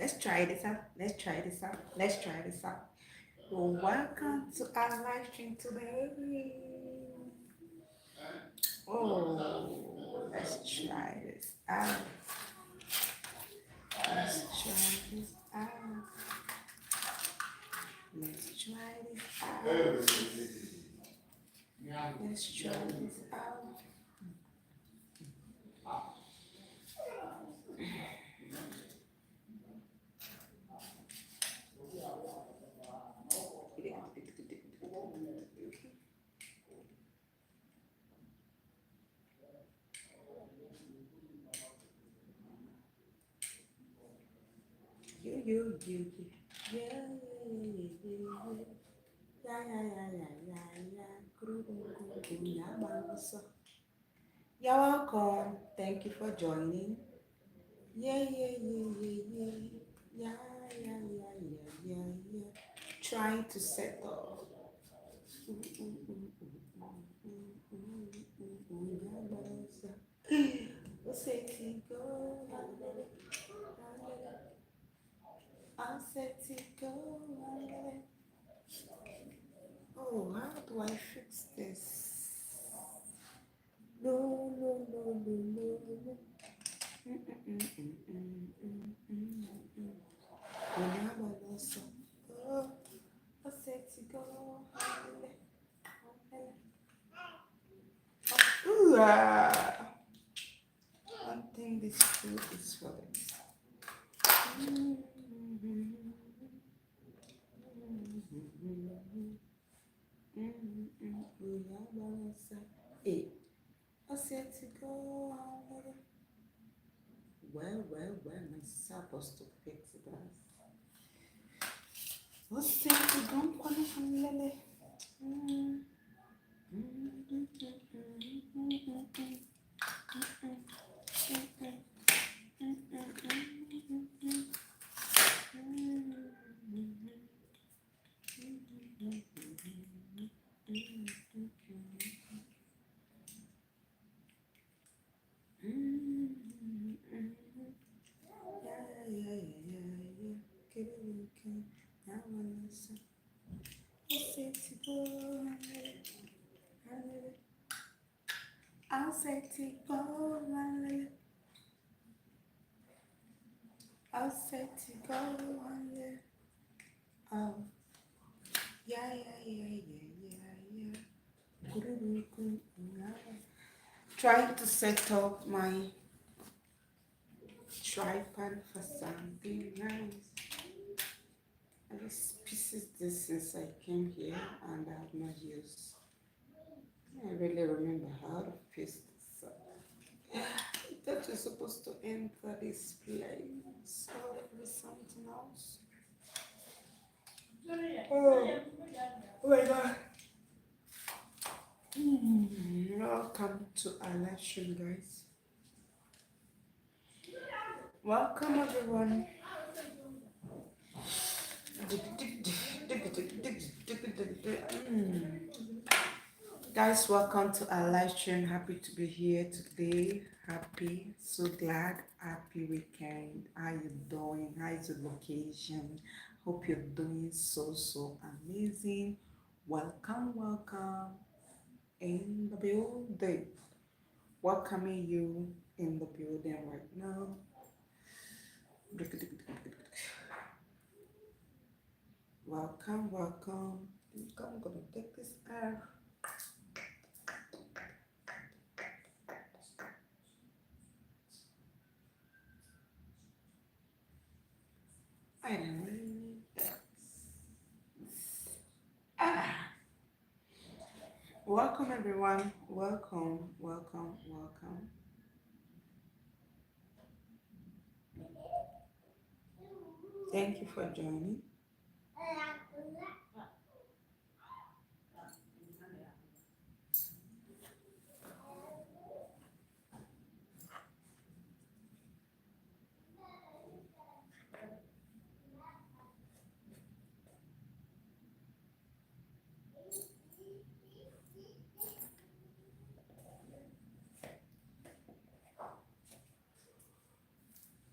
Let's try this out. Let's try this out. Let's try this out. Well, welcome to our live stream today. Oh, let's try this out. Let's try this out. Let's try this out. Let's try this out. You. Yeah, yeah, yeah, yeah. You're welcome. Thank you for joining. Yeah. Yeah, yeah. Trying to settle. Você ficou, I said to go. Oh, how do I fix this? No. Oh, I said to go. Ooh, one thing this food is for this. Hey, I said to go. Well, am I supposed to fix that? Você que não quando família. I'll say to go, I'll say to go, oh, yeah. Trying to set up my tripod for something nice. I just pieces this since I came here and I have not used. I really remember how to piece this up. I thought you're supposed to enter this place. Oh, there is something else. Oh my god. Welcome to our live stream, guys. Welcome, everyone. Guys, welcome to our live stream. Happy to be here today. Happy, so glad. Happy weekend. How you doing? How is the location? Hope you're doing so amazing. Welcome in the building. Welcoming you in the building right now. Welcome. I'm gonna take this out. I don't really need that. Welcome everyone. Welcome. Thank you for joining.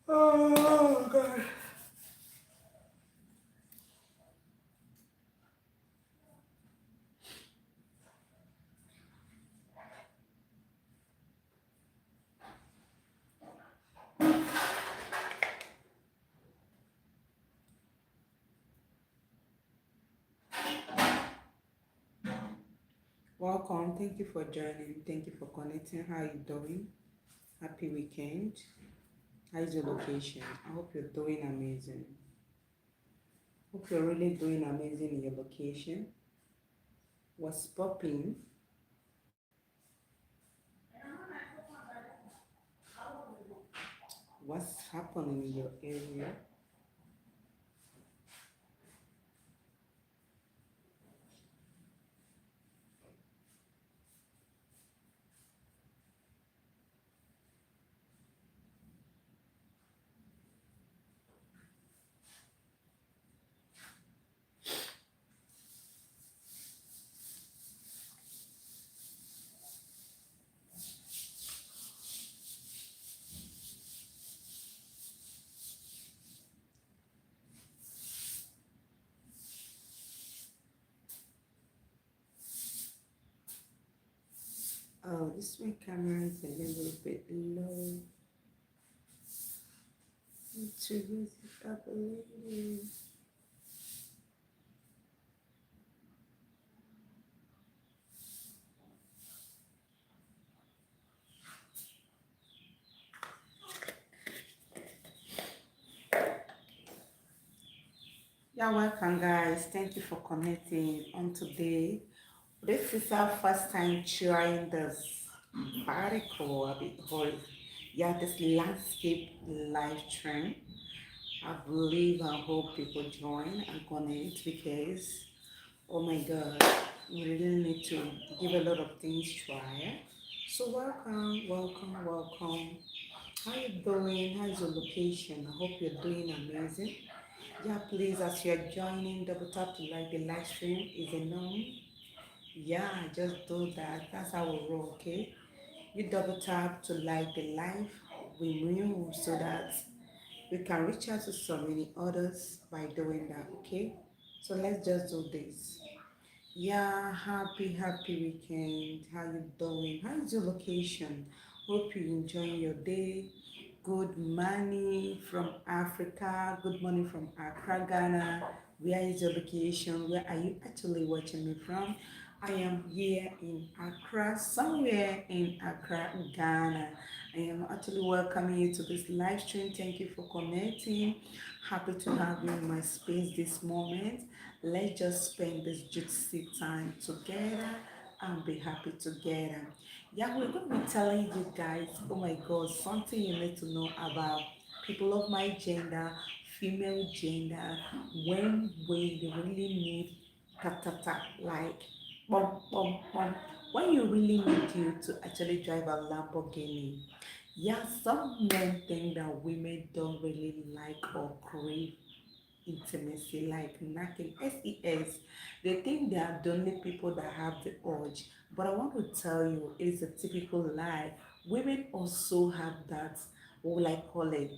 Oh god. Welcome. Thank you for joining. Thank you for connecting. How you doing? Happy weekend. How's your location? I hope you're doing amazing. Hope you're really doing amazing in your location. What's popping? What's happening in your area? Oh, this my camera is a little bit low. Need to raise it up a little. Yeah, welcome guys. Thank you for connecting on today. This is our first time trying this article a bit or yeah, this landscape live stream. I believe I hope people join and connect because oh my god, we really need to give a lot of things try. So welcome, welcome, welcome. How you doing? How's your location? I hope you're doing amazing. Yeah, please, as you're joining, double tap to like the live stream. Is it known? Yeah, just do that. That's how we roll, okay? You double tap to like the live. We move so that we can reach out to so many others by doing that, okay? So let's just do this. Yeah, happy weekend. How you doing? How is your location? Hope you enjoying your day. Good morning from Africa. Good morning from Accra, Ghana. Where is your location? Where are you actually watching me from? I am here in Accra, somewhere in Accra, Ghana. I am actually welcoming you to this live stream. Thank you for connecting. Happy to have you in my space this moment. Let's just spend this juicy time together and be happy together. Yeah, we're going to be telling you guys, oh my God, something you need to know about people of my gender, female gender, when we really need ta ta ta, like bum bum bum, when you really need you to actually drive a Lamborghini. Yeah, some men think that women don't really like or crave intimacy, like knacking, SEX. They think they are the only people that have the urge. But I want to tell you, it is a typical lie. Women also have that, what will I call it?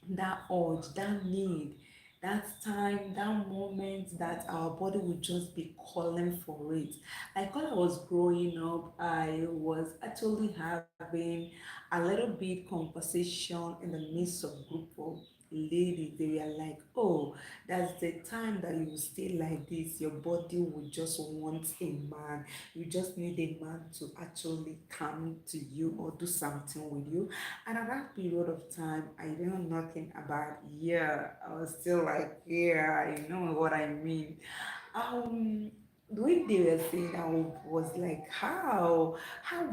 That urge, that need, that time, that moment that our body will just be calling for it. Like when I was growing up, I was actually having a little bit conversation in the midst of group of ladies. They were like, oh, that's the time that you stay like this, your body will just want a man. You just need a man to actually come to you or do something with you. And at that period of time, I didn't know nothing about, yeah, I was still like, yeah, I know what I mean. Um, the way they were saying, I was like, how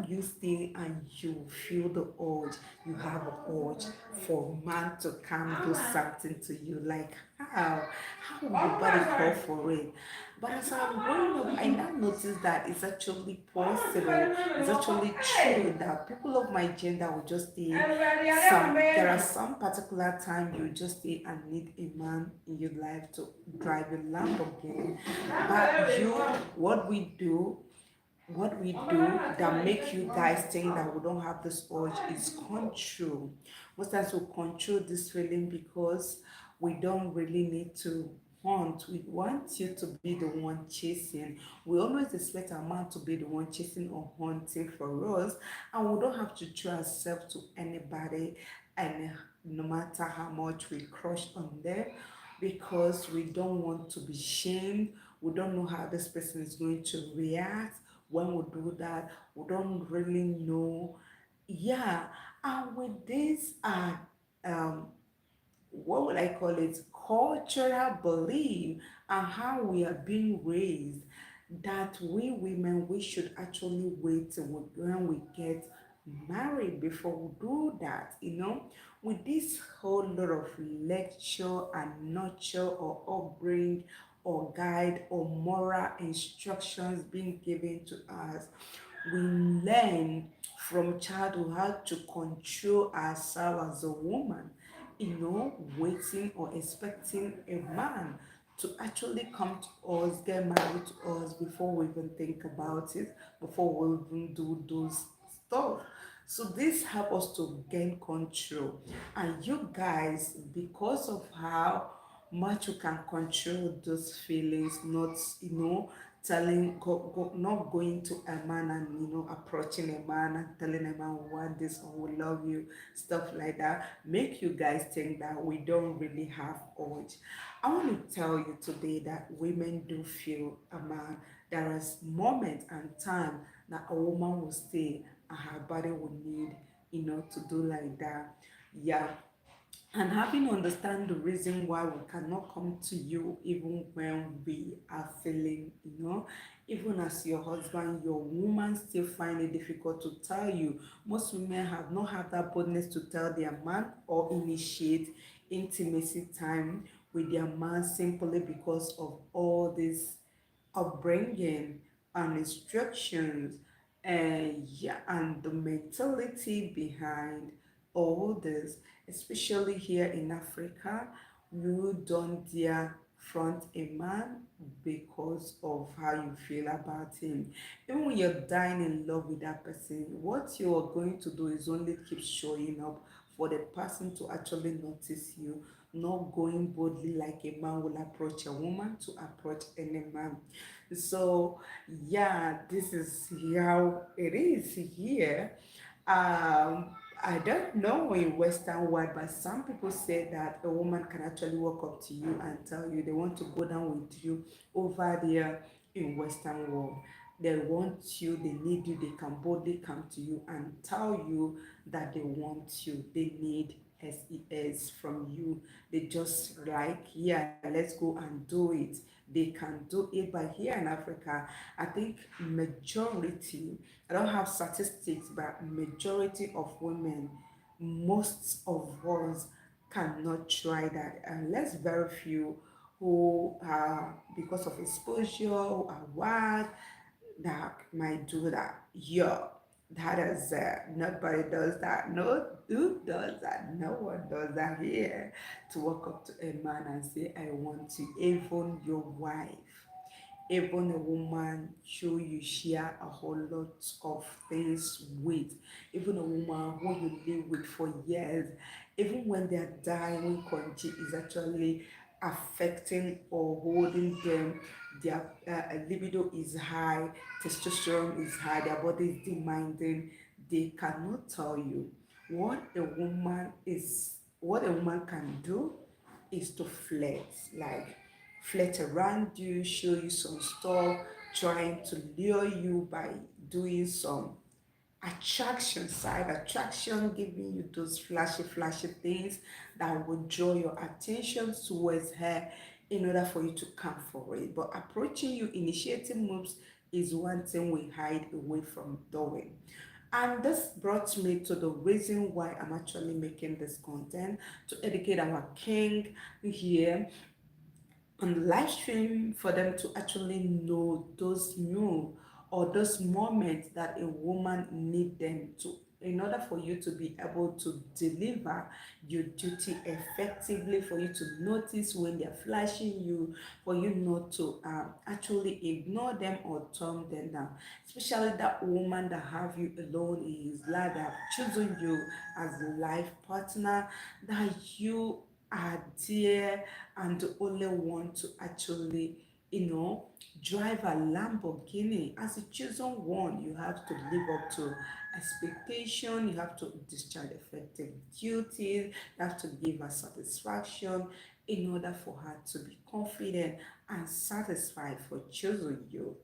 you stay and you feel the urge, you have an urge for man to come do something to you, like how will your body call for it? But as I'm growing up, I now noticed that it's actually possible. It's actually true that people of my gender will just stay there are some particular time you just stay and need a man in your life to drive a Lamborghini. But you, what we do, that make you guys think that we don't have this urge is control. Most times we control this feeling because we don't really need to hunt. We want you to be the one chasing. We always expect a man to be the one chasing or hunting for us, and we don't have to throw ourselves to anybody, and no matter how much we crush on them, because we don't want to be shamed. We don't know how this person is going to react. when we do that, we don't really know. Yeah, and with this, what would I call it, cultural belief and how we are being raised, that we women, we should actually wait till when we get married before we do that, with this whole lot of lecture and nurture or upbringing or guide or moral instructions being given to us, we learn from childhood how to control ourselves as a woman, waiting or expecting a man to actually come to us, get married to us before we even think about it, before we even do those stuff. So this help us to gain control. And you guys, because of how much you can control those feelings, not not going to a man and approaching a man and telling a man we want this or we love you, stuff like that, make you guys think that we don't really have urge. I want to tell you today that women do feel a man. There is moment and time that a woman will stay and her body will need to do like that. Yeah, and having understand the reason why we cannot come to you even when we are feeling, even as your husband, your woman still find it difficult to tell you. Most women have not have that boldness to tell their man or initiate intimacy time with their man simply because of all this upbringing and instructions, and yeah, and the mentality behind all this, especially here in Africa. You don't dare front a man because of how you feel about him. Even when you're dying in love with that person, what you are going to do is only keep showing up for the person to actually notice you, not going boldly like a man will approach a woman to approach any man. So yeah, this is how it is here. I don't know in Western world, but some people say that a woman can actually walk up to you and tell you they want to go down with you over there in Western world. They want you, they need you, they can boldly come to you and tell you that they want you, they need SES from you. They just like, yeah, let's go and do it. They can do it. But here in Africa, I think majority, I don't have statistics, but majority of women, most of us cannot try that. Unless very few who are, because of exposure, who are wild, that might do that. Yeah, that is nobody does that. No, who does that? No one does that here. To walk up to a man and say, I want to, even your wife, even a woman who you share a whole lot of things with, even a woman who you live with for years, even when they are dying, when country is actually affecting or holding them, their libido is high, testosterone is high, their body is demanding, they cannot tell you what a woman can do is to flex, like flirt around you, show you some stuff, trying to lure you by doing some attraction, side attraction, giving you those flashy things that will draw your attention towards her in order for you to come for it. But approaching you, initiating moves is one thing we hide away from doing. And this brought me to the reason why I'm actually making this content, to educate our king here on live stream, for them to actually know those new or those moments that a woman need them to, in order for you to be able to deliver your duty effectively, for you to notice when they're flashing you, for you not to actually ignore them or turn them down, especially that woman that have you alone in his life, that have chosen you as a life partner, that you are there and the only one to actually, drive a Lamborghini. As a chosen one, you have to live up to expectation, you have to discharge effective duties, you have to give her satisfaction in order for her to be confident and satisfied for choosing you,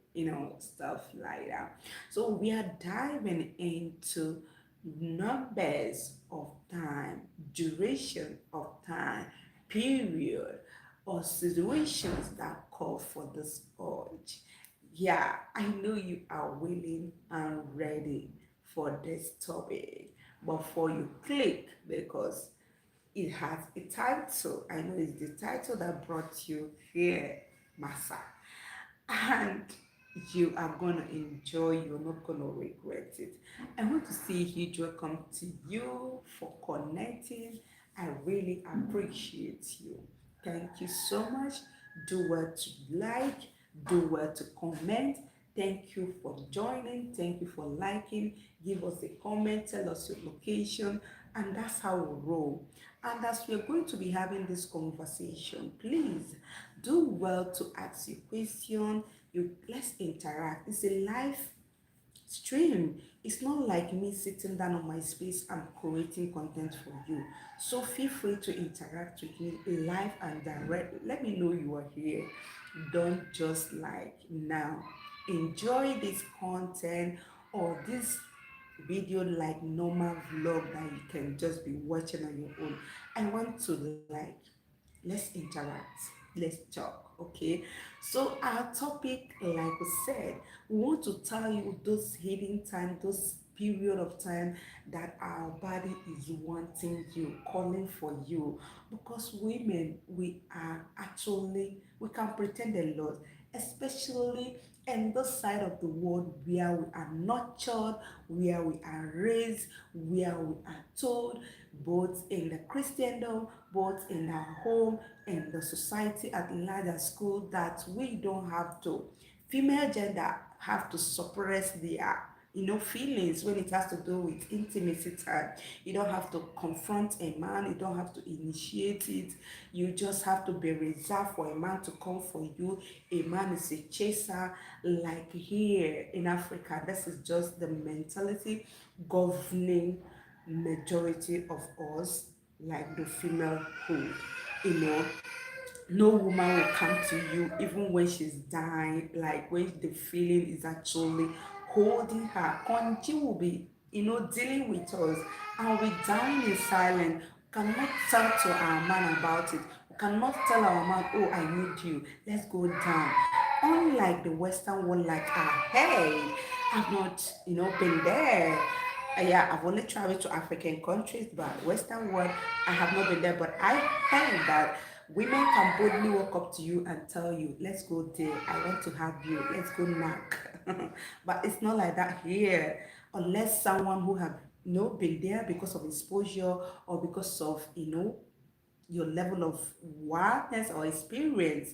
stuff like that. So we are diving into numbers of time, duration of time, period, or situations that call for this urge. Yeah, I know you are willing and ready for this topic. Before you click, because it has a title. I know it's the title that brought you here, Masa. And you are gonna enjoy, you're not gonna regret it. I want to say a huge welcome to you for connecting. I really appreciate you. Thank you so much. Do well to like, do well to comment. Thank you for joining. Thank you for liking. Give us a comment, tell us your location, and that's how we roll. And as we're going to be having this conversation, please do well to ask your question. Let's interact. It's a live stream. It's not like me sitting down on my space and creating content for you. So feel free to interact with me live and direct. Let me know you are here. Don't just like now. Enjoy this content or this video like normal vlog that you can just be watching on your own. I want to like, let's interact, let's talk, okay? So our topic, like we said, we want to tell you those hidden time, those period of time that our body is wanting you, calling for you. Because women, we are actually, we can pretend a lot, especially in this side of the world where we are nurtured, where we are raised, where we are told, both in the Christendom, both in our home, in the society at large, at school, that we don't have to, female gender have to suppress their feelings when it has to do with intimacy time. You don't have to confront a man, you don't have to initiate it, you just have to be reserved for a man to come for you. A man is a chaser. Like here in Africa, this is just the mentality governing majority of us, like the female hood. you know no woman will come to you even when she's dying, like when the feeling is actually holding her. Konji will be dealing with us, and we dying in silence. We cannot tell to our man about it. We cannot tell our man, oh, I need you, let's go down. Unlike the western world, like, hey, I've not been there. Yeah, I've only traveled to African countries, but Western world, I have not been there. But I heard that women can boldly walk up to you and tell you, let's go there, I want to have you, let's go knock. But it's not like that here, unless someone who have been there because of exposure or because of your level of wildness or experience,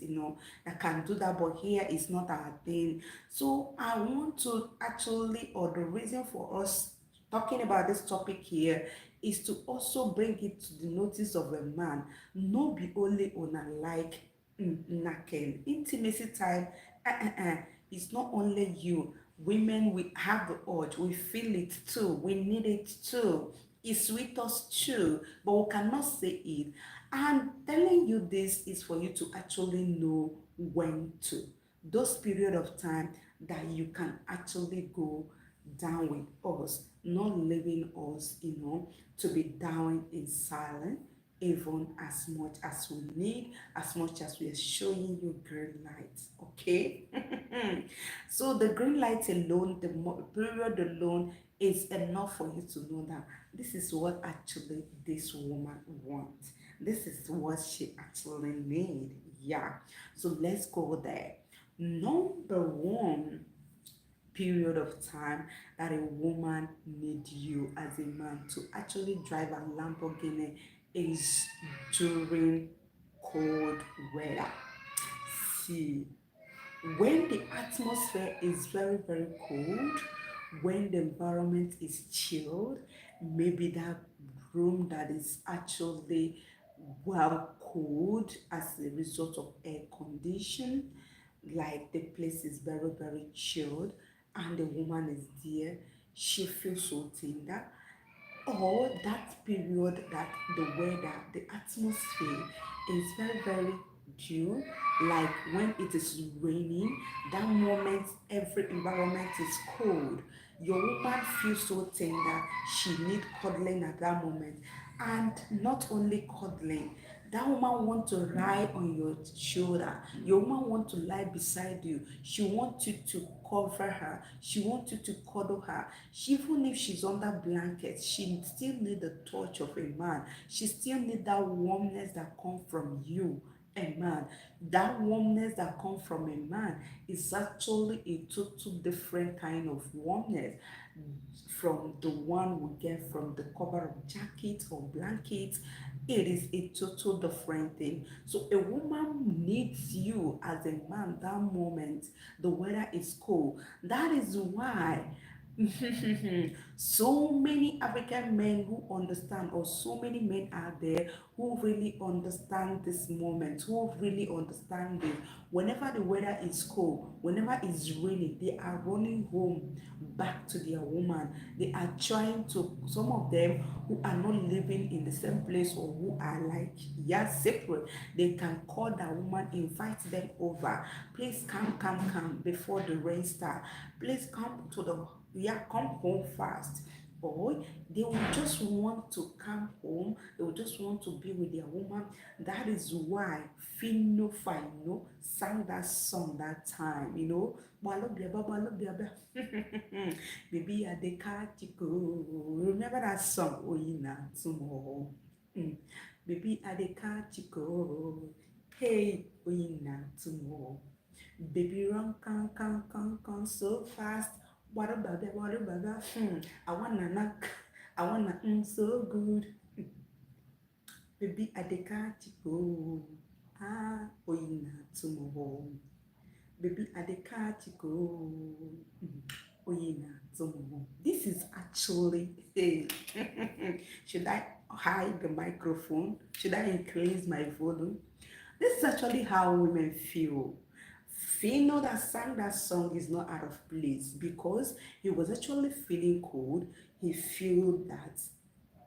that can do that. But here is not our thing. So I want to actually, or the reason for us talking about this topic here, is to also bring it to the notice of a man. No be only on a like knacking intimacy time. It's not only you. Women, we have the urge, we feel it too, we need it too. It's with us too, but we cannot say it. And telling you this is for you to actually know when to. Those period of time that you can actually go down with us, not leaving us, to be down in silence, even as much as we need, as much as we are showing you green light. Okay? So the green light alone, the period alone is enough for you to know that this is what actually this woman wants. This is what she actually need. Yeah. So let's go there. Number one period of time that a woman need you as a man to actually drive a Lamborghini is during cold weather. See, when the atmosphere is very, very cold, when the environment is chilled, maybe that room that is actually well cooled as a result of air condition, like the place is very, very chilled, and the woman is there, she feels so tender. or that period that the weather, the atmosphere is very, very due, like when it is raining, that moment every environment is cold. Your woman feels so tender, she need cuddling at that moment. And not only cuddling, that woman want to lie on your shoulder. Your woman want to lie beside you. She want you to cover her. She want you to cuddle her. Even if she's under blankets, she still need the touch of a man. She still need that warmness that come from you, a man. That warmness that come from a man is actually a total different kind of warmness from the one we get from the cover of jacket or blanket. It is a total different thing. So a woman needs you as a man that moment the weather is cold. That is why so many African men who understand, or so many men out there who really understand this moment, who really understand it. Whenever the weather is cold, whenever it's raining, they are running home back to their woman. They are trying to, some of them who are not living in the same place or who are like, yeah, separate, they can call that woman, invite them over. Please come before the rain start. Please come to the, yeah, come home fast. Or they will just want to come home, they will just want to be with their woman. That is why Fino Fino sang that song that time, you know. Baby, I de go. Remember that song? Oh, tomorrow. Mm. Baby, I de go. Hey, oh, tomorrow. Baby, run, come so fast. What about that? What about that? I wanna knock. I wanna so good. Baby, I de go. Ah, oh, tomorrow. Baby, I de go. Oyina Zomo. This is actually, hey, should I hide the microphone? Should I increase my volume? This is actually how women feel. Fino that sang that song is not out of place because he was actually feeling cold. He feel that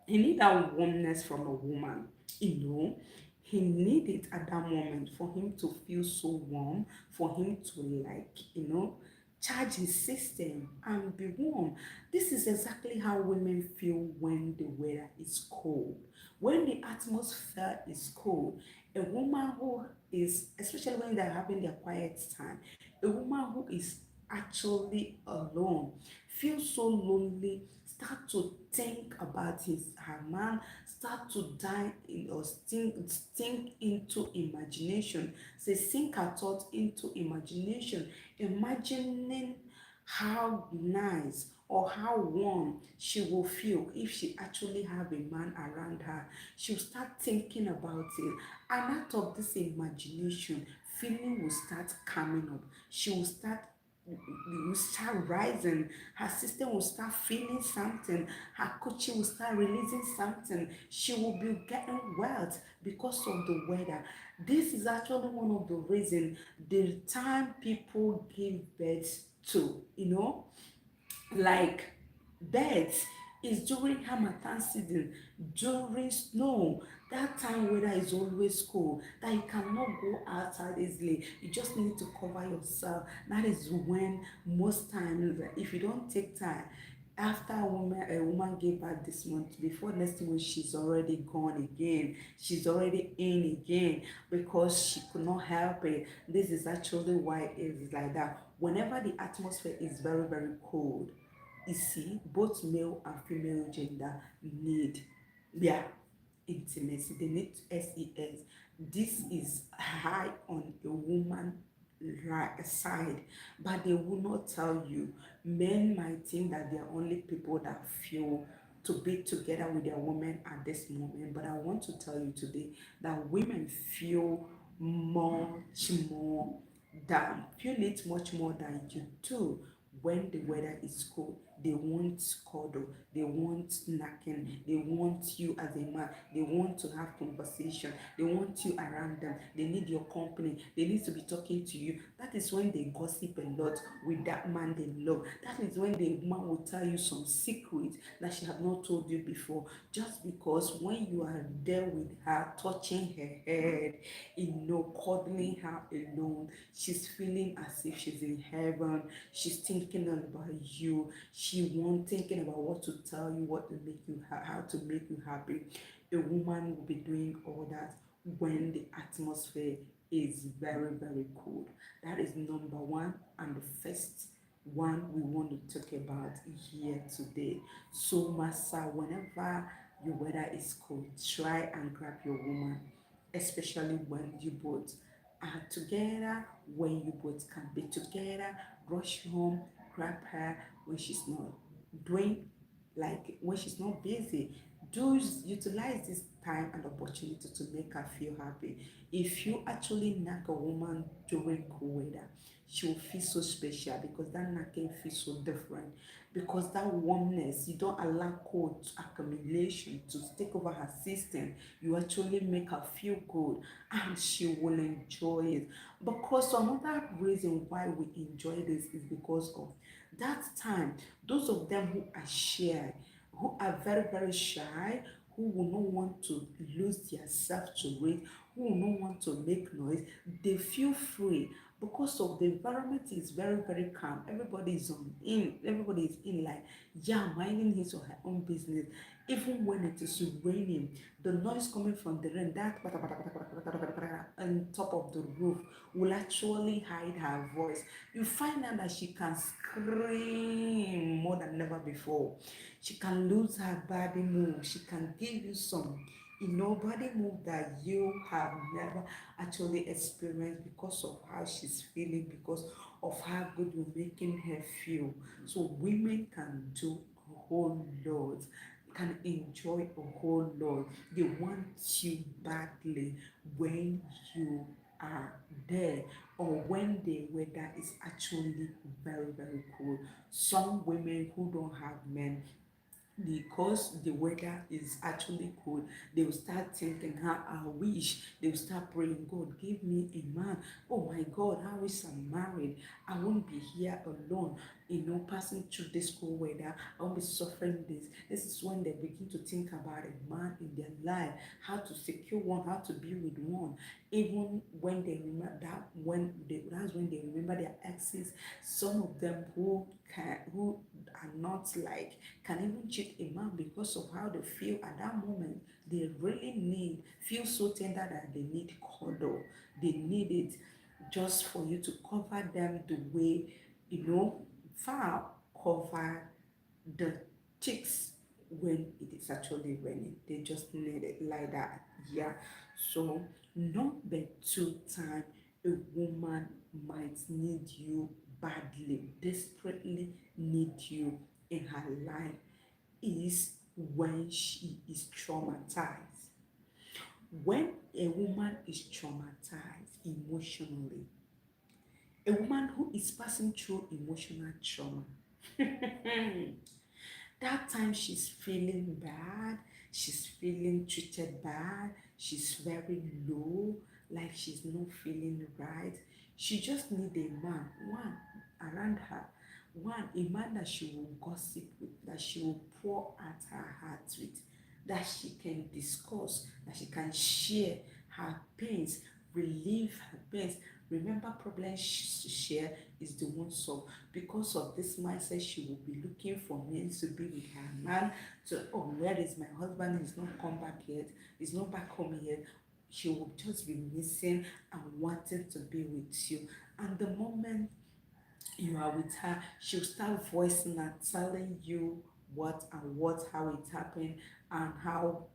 he need that warmness from a woman, you know. He need it at that moment for him to feel so warm, for him to like, you know, charge his system and be warm. This is exactly how women feel when the weather is cold. When the atmosphere is cold, a woman who is, especially when they're having their quiet time, a woman who is actually alone feels so lonely, start to think about her man, start to die in, or think into imagination, say sink her thoughts into imagination, imagining how nice or how warm she will feel if she actually have a man around her. She'll start thinking about it, and out of this imagination, feeling will start coming up. She will start rising. Her system will start feeling something. Her coaching will start releasing something. She will be getting wealth because of the weather. This is actually one of the reasons the time people give birth to, you know, like birds is during harmattan season, during snow. That time weather is always cold, that you cannot go outside easily, you just need to cover yourself. That is when most times, if you don't take time, after a woman gave birth this month, before next month she's already gone again, she's already in again, because she could not help it. This is actually why it is like that. Whenever the atmosphere is very, very cold, you see, both male and female gender need, yeah, intimacy. They need SES. This is high on a woman right side, but they will not tell you. Men might think that they are only people that feel to be together with their women at this moment, but I want to tell you today that women feel much more than, feel it much more than you do when the weather is cold. They want cuddle, they want knacking, they want you as a man, they want to have conversation, they want you around them, they need your company, they need to be talking to you. That is when they gossip a lot with that man they love. That is when the woman will tell you some secrets that she have not told you before, just because when you are there with her, touching her head, cuddling her alone, she's feeling as if she's in heaven. She's thinking about you. She won't thinking about what to tell you, what to make you how to make you happy. A woman will be doing all that when the atmosphere is very, very cold. That is number one and the first one we want to talk about here today. So, Massa, whenever your weather is cold, try and grab your woman, especially when you both are together, when you both can be together. Rush home, grab her when she's not doing, like when she's not busy. Do utilize this time and opportunity to make her feel happy. If you actually knock a woman during cool weather, she will feel so special because that knocking feels so different. Because that warmness, you don't allow cold accumulation to take over her system. You actually make her feel good and she will enjoy it. Because another reason why we enjoy this is because of that time. Those of them who are shy, who are very, very shy, who will not want to lose their self to it, who will not want to make noise, they feel free because of the environment is very, very calm. Everybody is in, like, yeah, minding his or her own business. Even when it is raining, the noise coming from the rain, that on top of the roof, will actually hide her voice. You find out that she can scream more than ever before. She can lose her body move. She can give you some, body move that you have never actually experienced because of how she's feeling, because of how good you're making her feel. So women can do a whole lot, can enjoy a whole lot. They want you badly when you are there, or when the weather is actually very, very cool. Some women who don't have men, because the weather is actually cold, they will start thinking, how I wish, they will start praying, God, give me a man. Oh my God, I wish I'm married. I won't be here alone, passing through this cold weather. I won't be suffering this. This is when they begin to think about a man in their life, how to secure one, how to be with one. Even when they remember that, that's when they remember their exes. Some of them who are not like, can even cheat a man because of how they feel at that moment. They really feel so tender that they need cuddle. They need it just for you to cover them the way, far cover the cheeks when it is actually raining. They just need it like that. Yeah. So number two time a woman might need you badly, desperately need you in her life is when she is traumatized. When a woman is traumatized emotionally, a woman who is passing through emotional trauma, that time she's feeling bad, she's feeling treated bad, she's very low, like she's not feeling right. She just need a man, one around her, one a man that she will gossip with, that she will pour out her heart with, that she can discuss, that she can share her pains, relieve her pains. Remember, problems she share is the one solved. Because of this mindset, she will be looking for men to be with her man. So, oh, where is my husband? He's not come back yet. He's not back home yet. She will just be missing and wanting to be with you. And the moment you are with her, she'll start voicing and telling you how it happened, and how,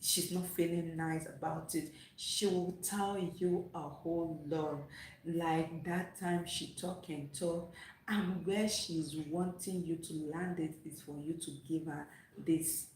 she's not feeling nice about it. She will tell you a whole lot. Like that time she talk and talk, and where she's wanting you to land it is for you to give her this,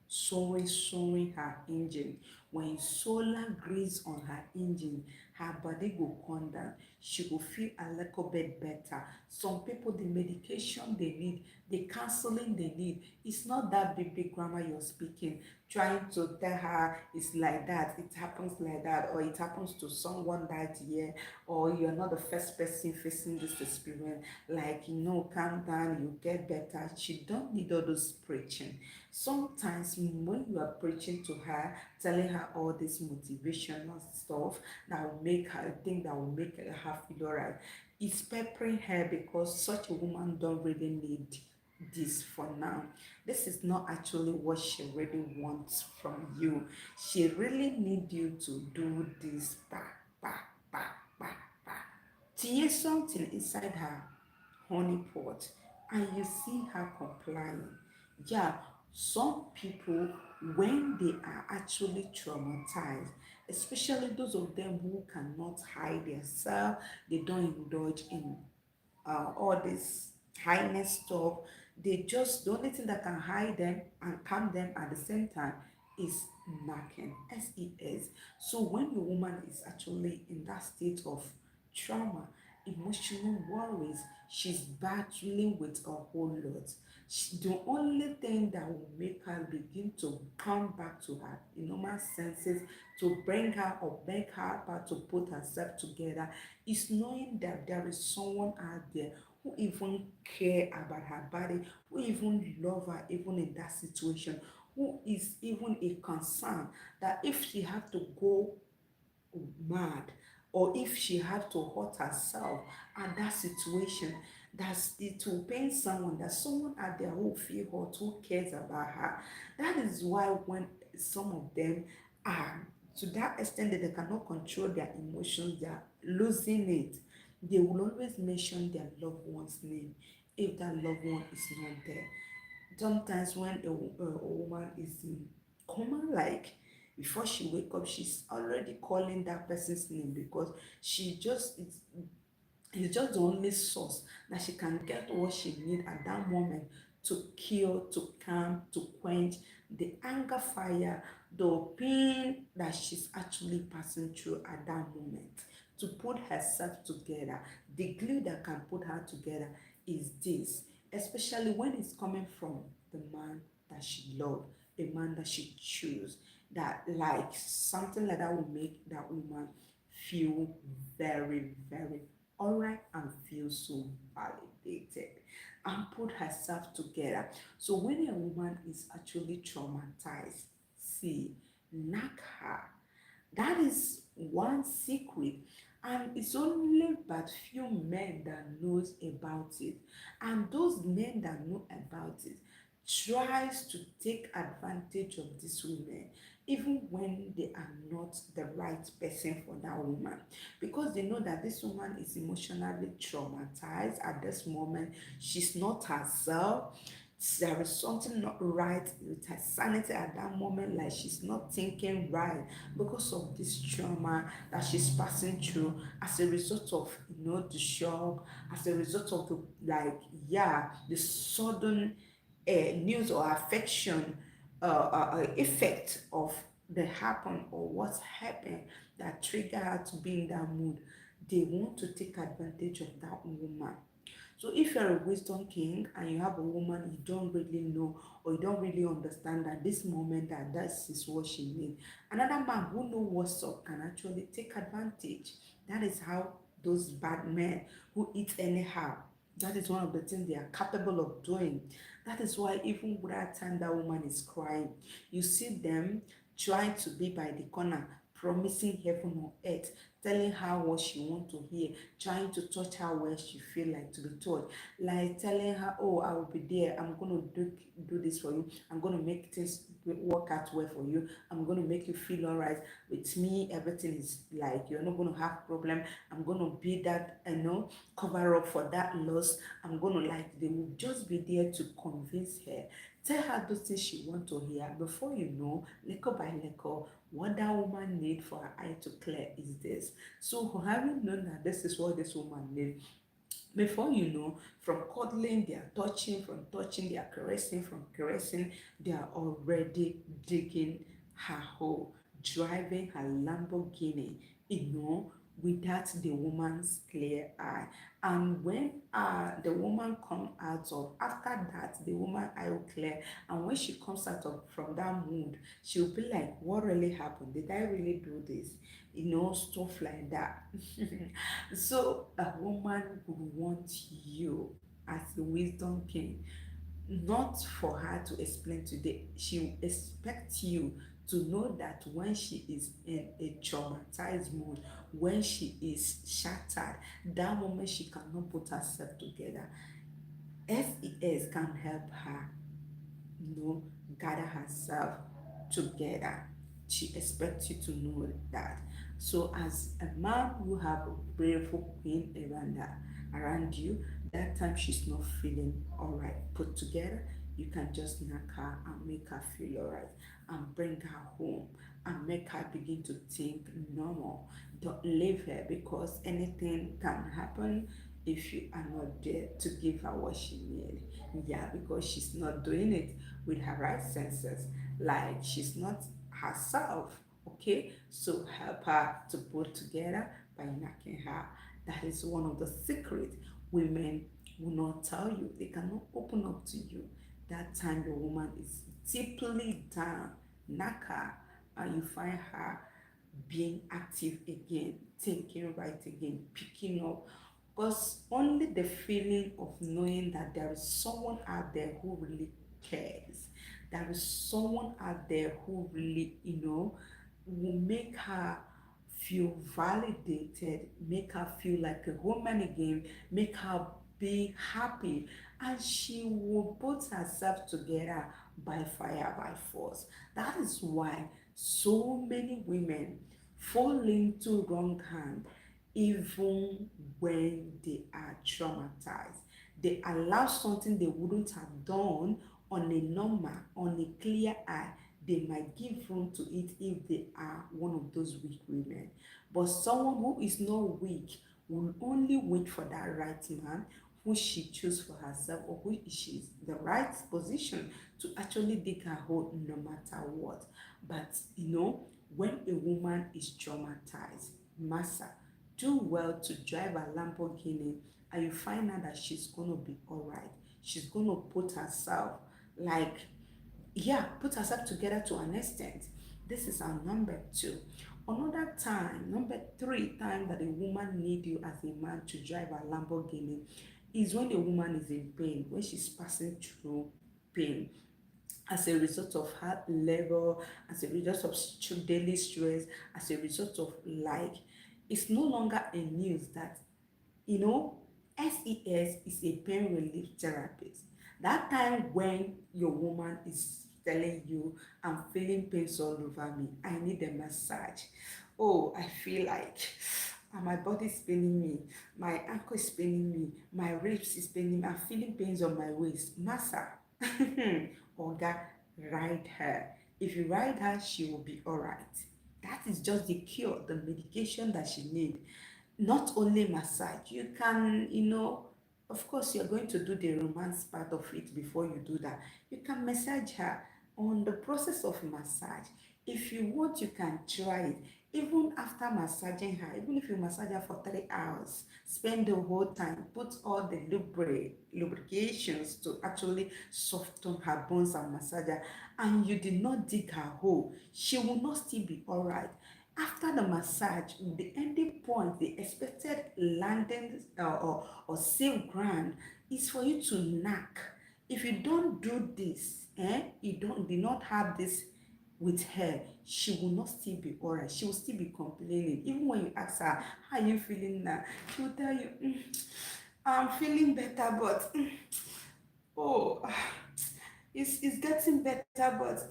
sewing her engine. when solar grease on her engine, her body go come down. She go feel a little bit better. Some people, the medication they need, the counseling they need, it's not that big grammar you're speaking, trying to tell her it's like that, it happens like that, or it happens to someone that year, or you're not the first person facing this experience. Like, calm down, you get better. She don't need all those preaching. Sometimes when you are preaching to her, telling her all this motivational stuff that will make her think, that will make her feel alright, it's peppering her, because such a woman don't really need this for now. This is not actually what she really wants from you. She really need you to do this back, back, back, back. Tinye something inside her honey pot, and you see her complying. Yeah, some people, when they are actually traumatized, especially those of them who cannot hide themselves, they don't indulge in all this highness stuff. The only thing that can hide them and calm them at the same time is knacking, SES. So when a woman is actually in that state of trauma, emotional worries, she's battling with a whole lot. The only thing that will make her begin to come back to her normal senses, to bring her or beg her back to put herself together, is knowing that there is someone out there who even care about her body, who even love her even in that situation, who is even a concern that if she have to go mad, or if she have to hurt herself at that situation, that's it will pain someone, that someone out there who feel hurt, who cares about her. That is why when some of them are to that extent that they cannot control their emotions, they are losing it, they will always mention their loved one's name if that loved one is not there. Sometimes when a woman is in coma, like before she wake up, she's already calling that person's name, because she just it's just the only source that she can get what she need at that moment, to kill, to calm, to quench the anger fire, the pain that she's actually passing through at that moment, to put herself together. The glue that can put her together is this, especially when it's coming from the man that she loves, a man that she choose, that like something like that will make that woman feel very, very alright and feel so validated and put herself together. So when a woman is actually traumatized, see, knock her. That is one secret, and it's only but few men that knows about it. And those men that know about it tries to take advantage of these women, even when they are not the right person for that woman, because they know that this woman is emotionally traumatized at this moment. She's not herself. There is something not right with her sanity at that moment, like she's not thinking right, because of this trauma that she's passing through as a result of the shock, as a result of the, like, yeah, the sudden news or affection, effect of the happen or what's happened, that trigger her to be in that mood. They want to take advantage of that woman. So if you're a wisdom king and you have a woman you don't really know, or you don't really understand that this moment that this is what she needs, another man who knows what's up can actually take advantage. That is how those bad men who eat anyhow, that is one of the things they are capable of doing. That is why even with that time that woman is crying, you see them trying to be by the corner, promising heaven on earth, telling her what she want to hear, trying to touch her where she feel like to be touched, like telling her, oh, I will be there, I'm going to do this for you, I'm going to make things work out well for you, I'm going to make you feel all right with me, everything is like, you're not going to have problem, I'm going to be that, cover up for that loss, I'm going to, like, they will just be there to convince her, tell her those things she want to hear. Before you know, little by little, what that woman need for her eye to clear is this. So having known that this is what this woman needs, before you know, from cuddling, they are touching, from touching, they are caressing, from caressing, they are already digging her hole, driving her Lamborghini, without the woman's clear eye. And when the woman come out of after that, the woman eye will clear, and when she comes out of from that mood, she'll be like, "What really happened? Did I really do this?" Stuff like that. So a woman would want you as a wisdom king, not for her to explain today. She will expect you to know that when she is in a traumatized mood, when she is shattered, that moment she cannot put herself together. SES can help her, gather herself together. She expects you to know that. So as a man who have a beautiful queen around you, that time she's not feeling alright, put together, you can just knock her and make her feel alright and bring her home and make her begin to think normal. Don't leave her because anything can happen if you are not there to give her what she needs. Yeah, because she's not doing it with her right senses, like she's not herself. Okay, so help her to put together by knocking her. That is one of the secrets women will not tell you. They cannot open up to you. That time the woman is deeply down, knock her, and you find her being active again, thinking right again, picking up. Because only the feeling of knowing that there is someone out there who really cares, there is someone out there who really, will make her feel validated, make her feel like a woman again, make her be happy, and she will put herself together by fire, by force. That is why so many women fall into wrong hand even when they are traumatized. They allow something they wouldn't have done on a normal, on a clear eye. They might give room to it if they are one of those weak women. But someone who is not weak will only wait for that right man who she choose for herself, or who is the right position to actually dig her hole no matter what. But when a woman is traumatized, massa, do well to drive a Lamborghini, and you find out that she's gonna be alright. She's gonna put herself, like, yeah, put herself together to an extent. This is our number two. Another time, number three time that a woman need you as a man to drive a Lamborghini is when the woman is in pain, when she's passing through pain as a result of hard labor, as a result of daily stress, as a result of, like, it's no longer a news that, you know, SES is a pain relief therapist. That time when your woman is telling you, "I'm feeling pains all over me, I need a massage. Oh, I feel like my body is paining me, my ankle is paining me, my ribs is paining me, I'm feeling pains on my waist." Massa, Oga, ride her. If you ride her, she will be alright. That is just the cure, the medication that she needs. Not only massage, you can, of course you're going to do the romance part of it before you do that. You can massage her. On the process of massage, if you want, you can try it. Even after massaging her, even if you massage her for 3 hours, spend the whole time, put all the lubrications to actually soften her bones and massage her, and you did not dig her hole, she will not still be all right. After the massage, the ending point, the expected landing or safe ground is for you to knock. If you don't do this, you did not have this with her, she will not still be alright. She will still be complaining. Even when you ask her, "How are you feeling now?" She will tell you, "I'm feeling better, but oh, it's getting better, but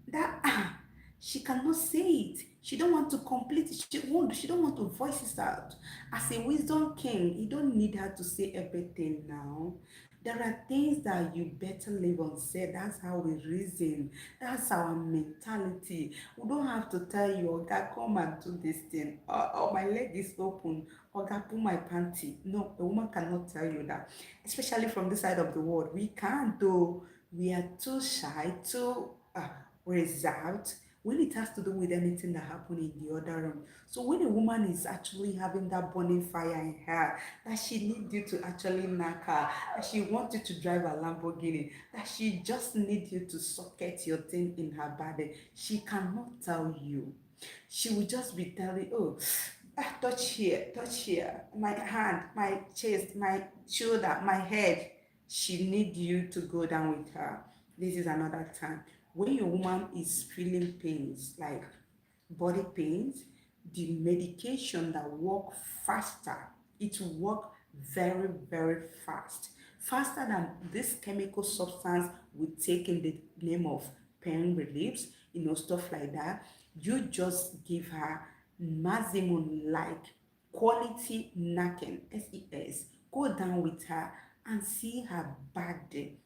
that she cannot say it. She don't want to complete it. She don't want to voice it out. As a wisdom king, you don't need her to say everything now. There are things that you better leave unsaid. That's how we reason. That's our mentality. We don't have to tell you, "Oga, come and do this thing," or "My leg is open," "Oga, pull my panty." No, a woman cannot tell you that. Especially from this side of the world. We can't, though. We are too shy, too reserved. when it has to do with anything that happened in the other room. So when a woman is actually having that burning fire in her, that she needs you to actually knock her, that she wants you to drive a Lamborghini, that she just needs you to socket your thing in her body, she cannot tell you. She will just be telling, oh, touch here, my hand, my chest, my shoulder, my head. She need you to go down with her. This is another time. When your woman is feeling pains, like body pains, the medication that work faster, it will work very, very fast. Faster than this chemical substance we take in the name of pain reliefs, stuff like that. You just give her maximum like quality knacking, SES. Go down with her and see her body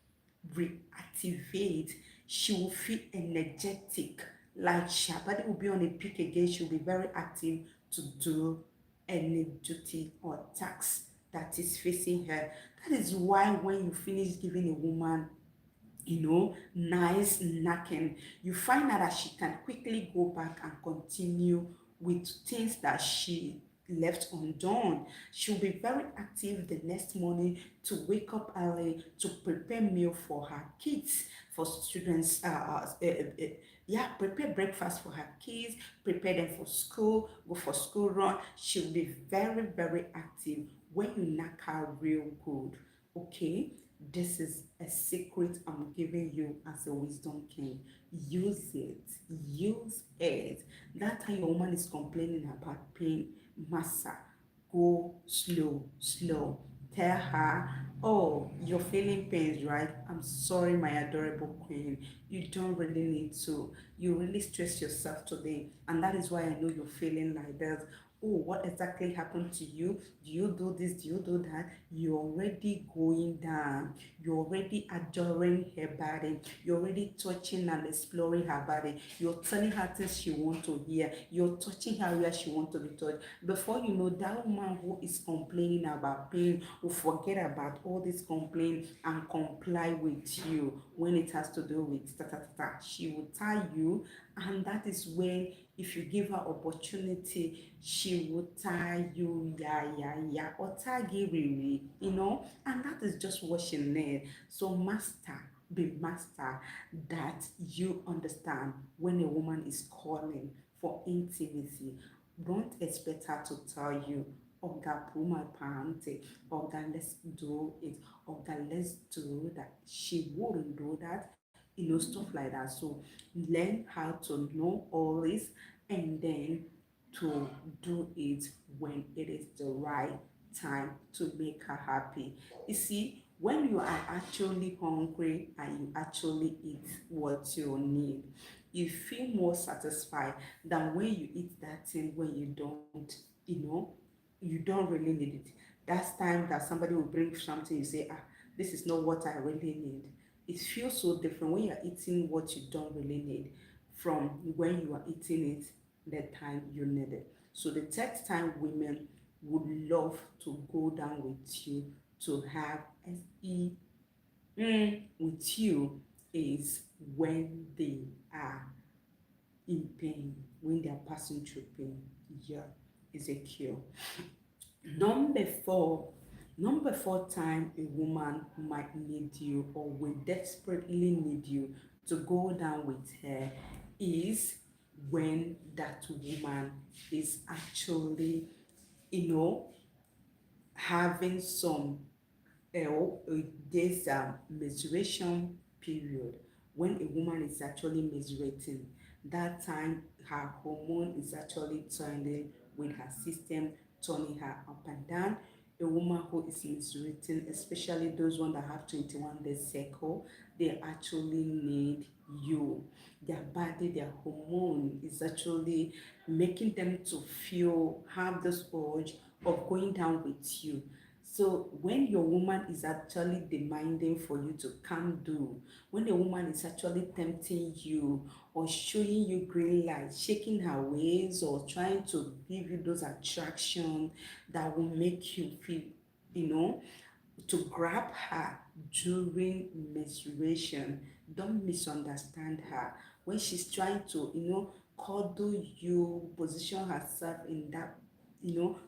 reactivate. She will feel energetic, like her body will be on a peak again. She will be very active to do any duty or task that is facing her. That is why when you finish giving a woman nice knacking, you find out that she can quickly go back and continue with things that she left undone. She'll be very active the next morning to wake up early to prepare meal for her kids, for students, yeah, prepare breakfast for her kids, prepare them for school, go for school run. She'll be very, very active when you knock her real good. Okay, this is a secret I'm giving you as a wisdom king. Use it. Use it. That time your woman is complaining about pain, massa, go slow, slow. Tell her, oh, you're feeling pains, right? I'm sorry, my adorable queen. You don't really need to. You really stress yourself today, and that is why I know you're feeling like this. Oh, what exactly happened to you? Do you do this? Do you do that? You're already going down. You're already adoring her body. You're already touching and exploring her body. You're telling her things she wants to hear. You're touching her where she wants to be touched. Before you know, that woman who is complaining about pain will forget about all this complaint and comply with you when it has to do with ta ta ta ta. She will tell you, and that is when, if you give her opportunity, she will tell you yeah yeah yeah or tag you really, and that is just what she needs. So master, be master, that you understand when a woman is calling for intimacy. Don't expect her to tell you, Oga, pull my pants, Oga, let's do it, Oga, let's do that. She wouldn't do that, stuff like that. So learn how to know all this, and then to do it when it is the right time to make her happy. You see, when you are actually hungry and you actually eat what you need, you feel more satisfied than when you eat that thing when you know, you don't really need it. That's time that somebody will bring something, you say, this is not what I really need. It feels so different when you're eating what you don't really need from when you are eating it the time you need it. So the third time women would love to go down with you, to have SE with you, is when they are in pain, when they are passing through pain. Yeah, is a cure. Number four, number four time a woman might need you or will desperately need you to go down with her is when that woman is actually, you know, having some this menstruation period. When a woman is actually menstruating, that time her hormone is actually turning with her system, turning her up and down. A woman who is menstruating, especially those ones that have 21 days cycle, they actually need you. Their body, their hormone is actually making them to feel, have this urge of going down with you. So when your woman is actually demanding for you to come do, when the woman is actually tempting you or showing you green light, shaking her waist or trying to give you those attraction that will make you feel, you know, to grab her during menstruation, don't misunderstand her. when she's trying to, cuddle you, position herself in that,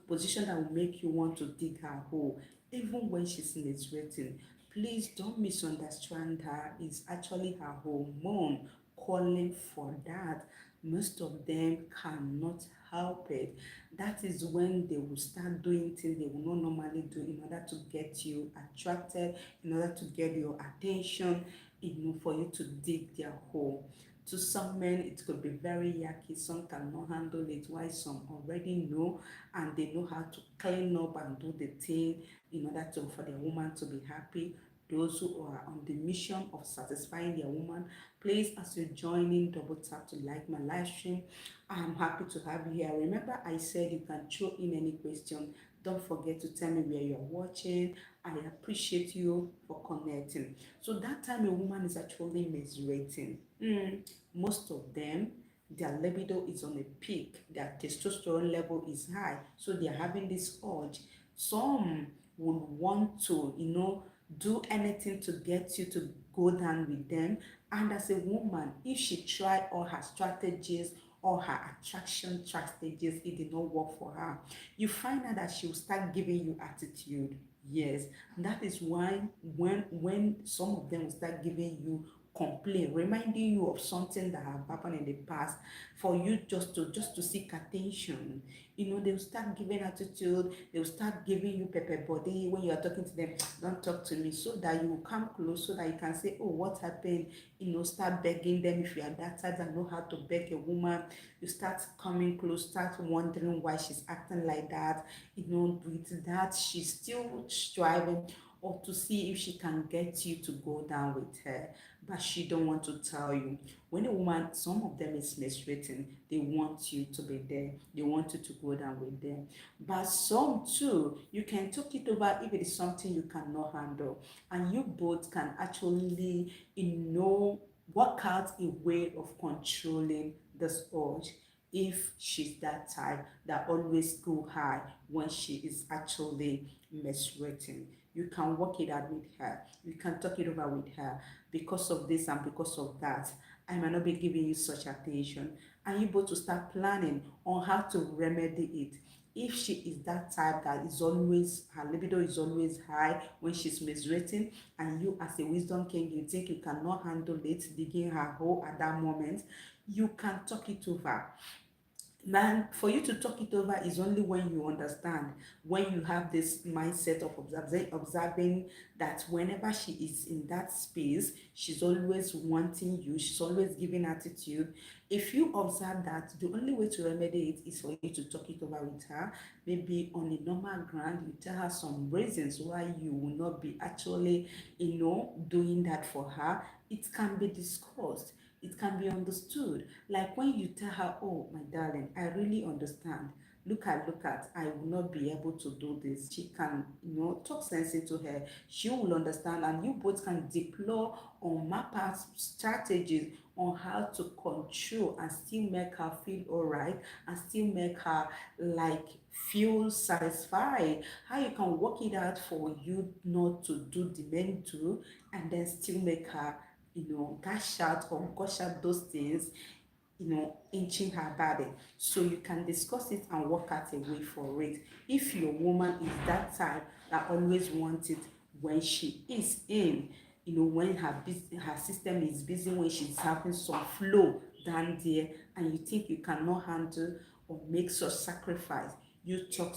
position that will make you want to dig her hole, even when she's menstruating. Please don't misunderstand her. It's actually her hormone calling for that. Most of them cannot help it. That is when they will start doing things they will not normally do in order to get you attracted, in order to get your attention, for you to dig their hole. To some men, it could be very yucky. Some cannot handle it, while some already know, and they know how to clean up and do the thing in order to for their woman to be happy. Those who are on the mission of satisfying their woman, please, as you're joining, double tap to like my live stream. I'm happy to have you here. Remember, I said you can throw in any question. Don't forget to tell me where you're watching. I appreciate you for connecting. So that time a woman is actually menstruating, most of them, their libido is on a peak, their testosterone level is high, so they are having this urge. Some would want to, do anything to get you to go down with them. And as a woman, if she tried all her strategies, all her attraction strategies, it did not work for her, you find out that she will start giving you attitude. Yes, that is why when some of them will start giving you complaint, reminding you of something that have happened in the past, for you just to seek attention, they'll start giving attitude, they'll start giving you pepper body when you are talking to them. Don't talk to me, so that you will come close, so that you can say, oh, what happened, start begging them. If you are that type that know how to beg a woman, you start coming close, start wondering why she's acting like that. With that, she's still striving, or to see if she can get you to go down with her, but she don't want to tell you. When a woman, some of them is menstruating, they want you to be there, they want you to go down with them. But some too, you can talk it over if it is something you cannot handle, and you both can actually, work out a way of controlling this urge. If she's that type that always go high when she is actually menstruating, you can work it out with her, you can talk it over with her. Because of this and because of that, I might not be giving you such attention, and you both to start planning on how to remedy it. If she is that type that is always, her libido is always high when she's menstruating, and you as a wisdom king, you think you cannot handle it, digging her hole at that moment, you can talk it over. Man, for you to talk it over is only when you understand, when you have this mindset of observing that whenever she is in that space, she's always wanting you, she's always giving attitude. If you observe that, the only way to remedy it is for you to talk it over with her. Maybe on a normal ground, you tell her some reasons why you will not be actually, doing that for her. It can be discussed, it can be understood. Like when you tell her, oh, my darling, I really understand. Look at, I will not be able to do this. She can, talk sense into her. She will understand, and you both can deploy or map out strategies on how to control and still make her feel all right, and still make her like feel satisfied. How you can work it out for you not to do the men do, and then still make her, gush out or gush out those things, inching her body. So you can discuss it and work out a way for it. If your woman is that type that always wants it when she is in, when her system is busy, when she's having some flow down there, and you think you cannot handle or make such sacrifice, you talk,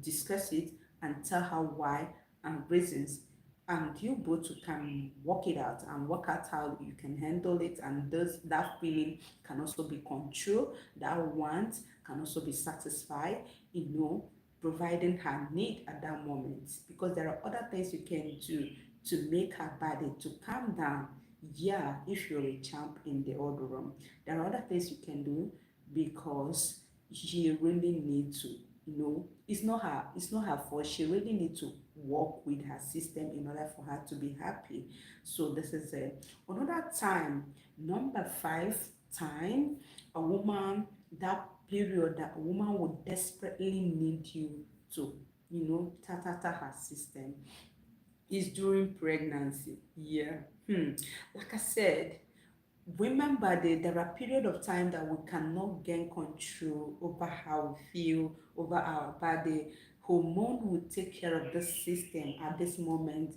discuss it, and tell her why and reasons, and you both can work it out and work out how you can handle it, and that feeling can also be controlled, that want can also be satisfied, providing her need at that moment, because there are other things you can do to make her body to calm down. Yeah, if you're a champ in the other room, there are other things you can do, because she really need to, it's not her fault. She really need to work with her system in order for her to be happy. So this is another time. Number 5 time, a woman, that period that a woman would desperately need you to, ta her system, is during pregnancy. Yeah. Like I said, Remember that there are periods of time that we cannot gain control over how we feel, over our body. Hormone will take care of this system at this moment.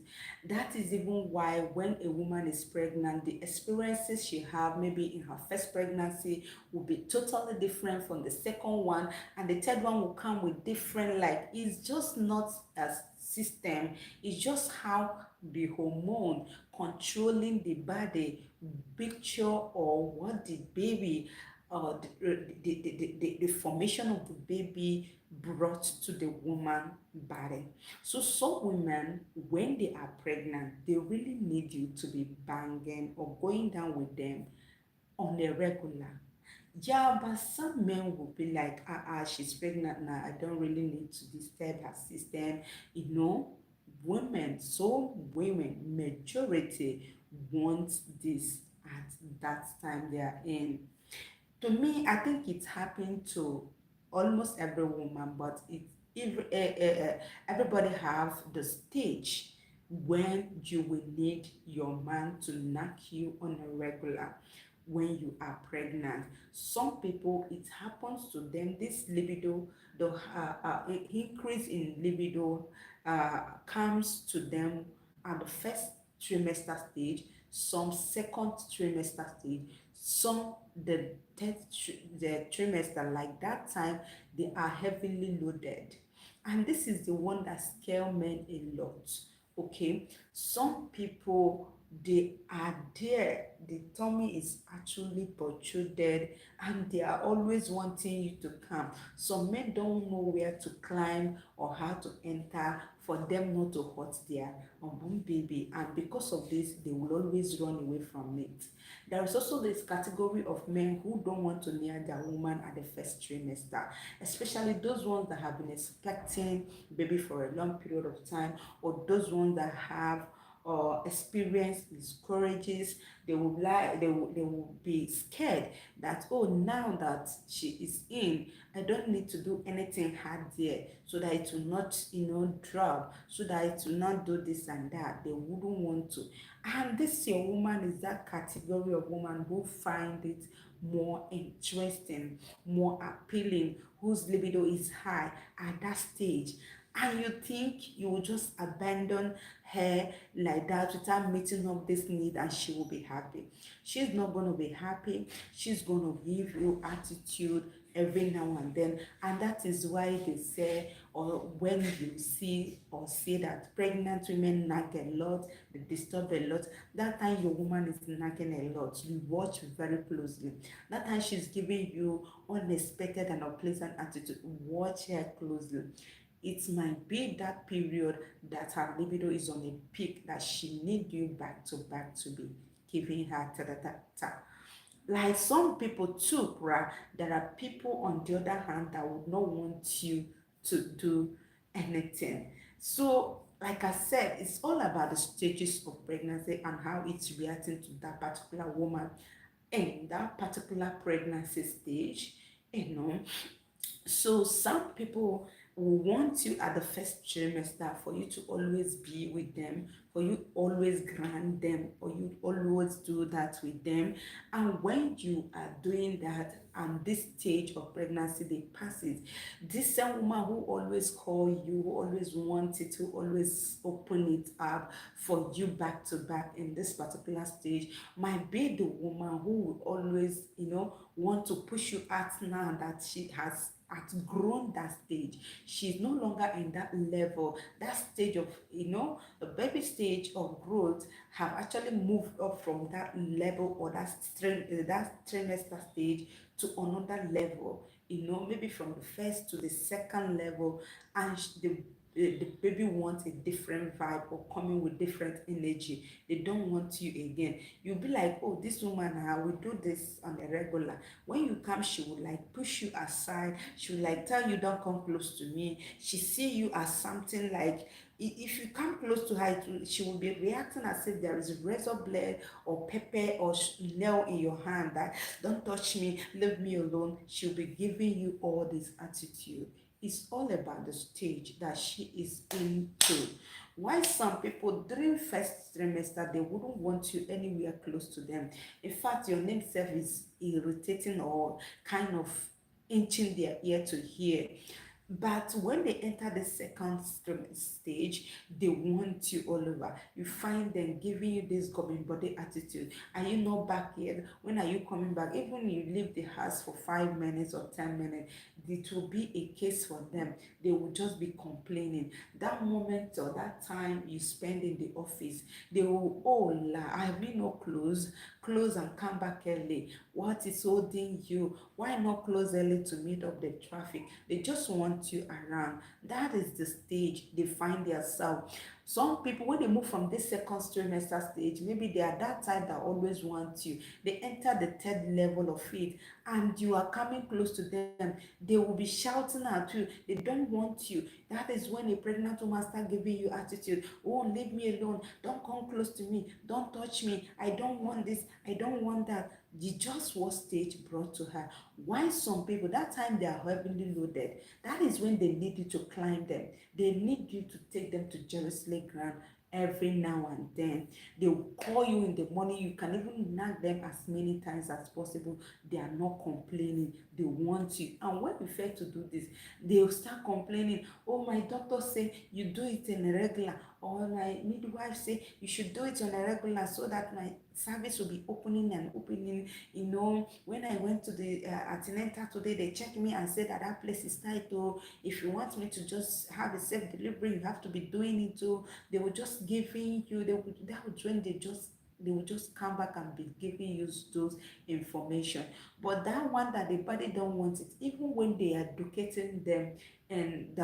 That is even why when a woman is pregnant, the experiences she have maybe in her first pregnancy will be totally different from the second one, and the third one will come with different, like, it's just not a system, it's just how the hormone controlling the body picture or what the baby the formation of the baby brought to the woman body. So some women, when they are pregnant, they really need you to be banging or going down with them on a regular. Yeah, but some men will be like, she's pregnant now. I don't really need to disturb her system. You know, women, so women, majority want this at that time they are in. To me, I think it's happened to almost every woman, but everybody have the stage when you will need your man to knock you on a regular when you are pregnant. Some people, it happens to them. This libido, the increase in libido comes to them at the first trimester stage, some second trimester stage, some the the trimester. Like that time, they are heavily loaded, and this is the one that scare men a lot. Okay, some people, they are there, the tummy is actually protruded, and they are always wanting you to come. Some men don't know where to climb or how to enter for them not to hurt their unborn baby, and because of this they will always run away from it. There is also this category of men who don't want to near their woman at the first trimester, especially those ones that have been expecting baby for a long period of time, or those ones that have experience miscarriages. They will be scared that, oh, now that she is in, I don't need to do anything hard there, so that it will not, drop, so that it will not do this and that. They wouldn't want to. And this your woman is that category of woman who find it more interesting, more appealing, whose libido is high at that stage. And you think you will just abandon her like that without meeting up this need and she will be happy. She's not going to be happy. She's going to give you attitude every now and then. And that is why they say, or when you see or say that pregnant women nag a lot, they disturb a lot, that time your woman is nagging a lot. You watch very closely. That time she's giving you unexpected and unpleasant attitude. Watch her closely. It might be that period that her libido is on a peak, that she need you back to back to be giving her ta ta ta ta. Like some people too, right? There are people on the other hand that would not want you to do anything. So, like I said, it's all about the stages of pregnancy and how it's reacting to that particular woman in that particular pregnancy stage, you know. So some people will want you at the first trimester for you to always be with them, for you always grant them, or you always do that with them. And when you are doing that and this stage of pregnancy they passes, this same woman who always call you, who always wants it, who always open it up for you back to back in this particular stage, might be the woman who will always, want to push you out now that she has outgrown that stage. She's no longer in that level, that stage of, the baby stage of growth have actually moved up from that level, or that trimester stage to another level, maybe from the first to the second level. And the baby wants a different vibe or coming with different energy. They don't want you again. You'll be like, oh, this woman, I will do this on a regular. When you come, she will like push you aside. She will like tell you, don't come close to me. She see you as something like, if you come close to her, she will be reacting as if there is a razor blade or pepper or nail in your hand, that don't touch me, leave me alone. She'll be giving you all this attitude. It's all about the stage that she is into. Why some people during first trimester they wouldn't want you anywhere close to them. In fact, your name self is irritating or kind of inching their ear to hear. But when they enter the second stage, they want you all over. You find them giving you this gobbling body attitude. Are you not back yet? When are you coming back? Even you leave the house for 5 minutes or 10 minutes, it will be a case for them. They will just be complaining. That moment or that time you spend in the office, they will, oh, la, have you not closed? Close and come back early. What is holding you? Why not close early to meet up the traffic? They just want you around. That is the stage they find themselves. Some people, when they move from this second trimester stage, maybe they are that type that always want you. They enter the third level of it, and you are coming close to them. They will be shouting at you. They don't want you. That is when a pregnant woman start giving you attitude. Oh, leave me alone. Don't come close to me. Don't touch me. I don't want this. I don't want that. The just what stage brought to her. Why some people, that time they are heavily loaded, that is when they need you to climb them. They need you to take them to Jerusalem ground every now and then. They will call you in the morning. You can even nag them as many times as possible. They are not complaining. They want you. And when you fail to do this, they will start complaining. Oh, my doctor say you do it in a regular, or my midwife say you should do it on a regular so that my service will be opening and opening. You know, when I went to the antenatal today, they checked me and said that that place is tight. Oh, if you want me to just have a safe delivery, you have to be doing it. Oh, they will just giving you. That was when they will just come back and be giving you those information. But that one that the body don't want it, even when they are educating them, and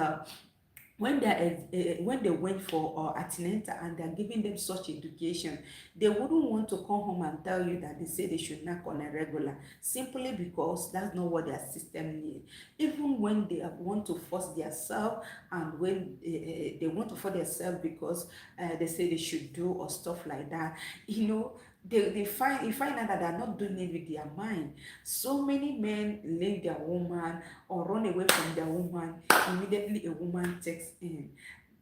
when they went for antenatal and they're giving them such education, they wouldn't want to come home and tell you that they say they should knock on a regular, simply because that's not what their system needs. Even when they want to force themselves, and when they want to force themselves because they say they should do or stuff like that, you know, they find you find out that they're not doing it with their mind. So many men leave their woman or run away from their woman. Immediately a woman takes in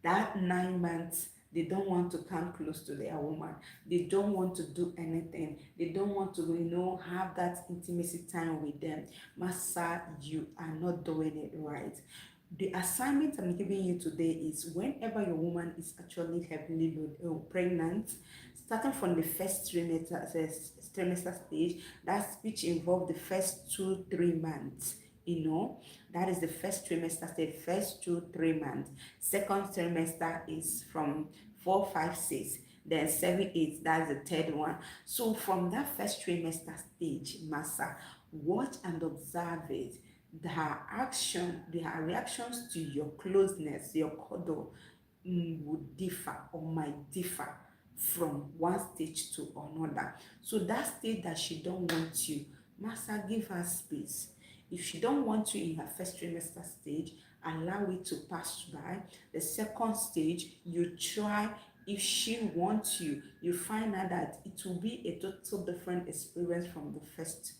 that 9 months, they don't want to come close to their woman. They don't want to do anything. They don't want to, have that intimacy time with them. Massa, you are not doing it right. The assignment I'm giving you today is whenever your woman is actually heavily pregnant, starting from the first trimester stage, that's which involve the first 2-3 months. That is the first trimester stage, first 2-3 months. Second trimester is from 4, 5, 6, then 7, 8, that's the third one. So from that first trimester stage, massa, watch and observe it. Their reactions to your closeness, your cuddle, would differ or might differ from one stage to another. So that stage that she don't want you, master, give her space. If she don't want you in her first trimester stage, allow it to pass by. The second stage, you try. If she wants you, you find out that it will be a total different experience from the first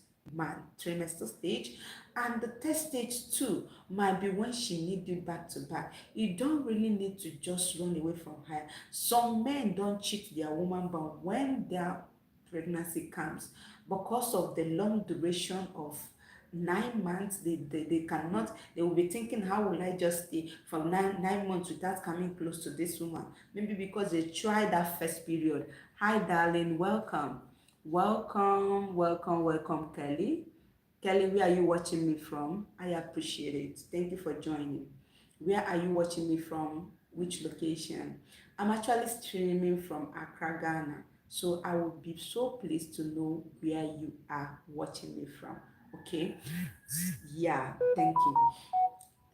trimester stage. And the third stage too might be when she needs you back to back. You don't really need to just run away from her. Some men don't cheat their woman, but when their pregnancy comes, because of the long duration of 9 months, they cannot, they will be thinking, how will I just stay for nine months without coming close to this woman? Maybe because they tried that first period. Hi darling, welcome. Welcome, Kelly. Kelly, where are you watching me from? I appreciate it. Thank you for joining. Where are you watching me from? Which location? I'm actually streaming from Accra, Ghana. So I would be so pleased to know where you are watching me from. Okay? Yeah, thank you.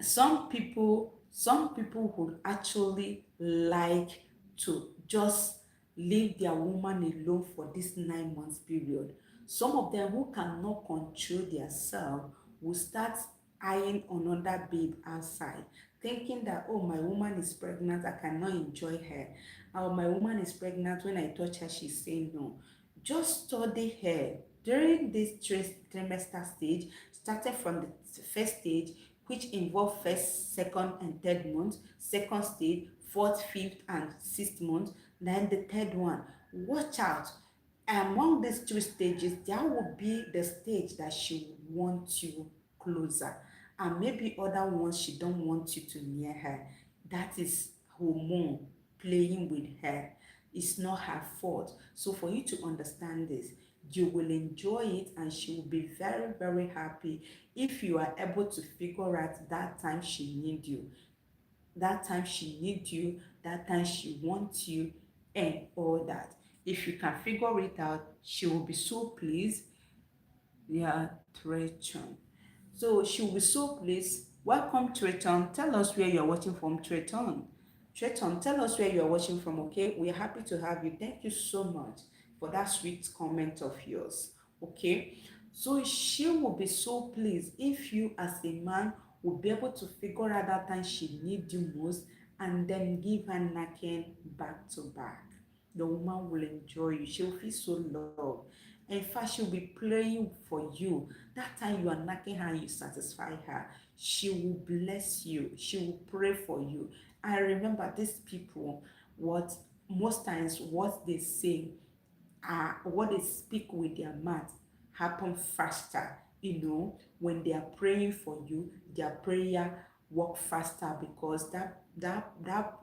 Some people would actually like to just leave their woman alone for this 9 months period. Some of them who cannot control themselves will start eyeing another babe outside, thinking that, oh, my woman is pregnant, I cannot enjoy her. Or my woman is pregnant, when I touch her she's saying no. Just study her during this trimester stage, starting from the first stage. which involve first, second, and third month, second stage, fourth, fifth, and sixth month. Then the third one. Watch out. Among these three stages, there will be the stage that she wants you closer, and maybe other ones she don't want you to near her. That is hormone playing with her. It's not her fault. So for you to understand this, you will enjoy it and she will be very, very happy if you are able to figure out that time she need you, that time she wants you, and all that. If you can figure it out, she will be so pleased. Yeah, Treton. So she will be so pleased. Welcome, Treton. Tell us where you're watching from, Treton. Treton, tell us where you're watching from, okay? We're happy to have you. Thank you so much for that sweet comment of yours, okay? So she will be so pleased if you, as a man, will be able to figure out that time she needs you most and then give her knocking back to back. The woman will enjoy you. She'll feel so loved. In fact, she'll be playing for you. That time you are knocking her, you satisfy her. She will bless you. She will pray for you. I remember these people, what most times what they say, what they speak with their mouth happen faster. When they are praying for you, their prayer work faster because that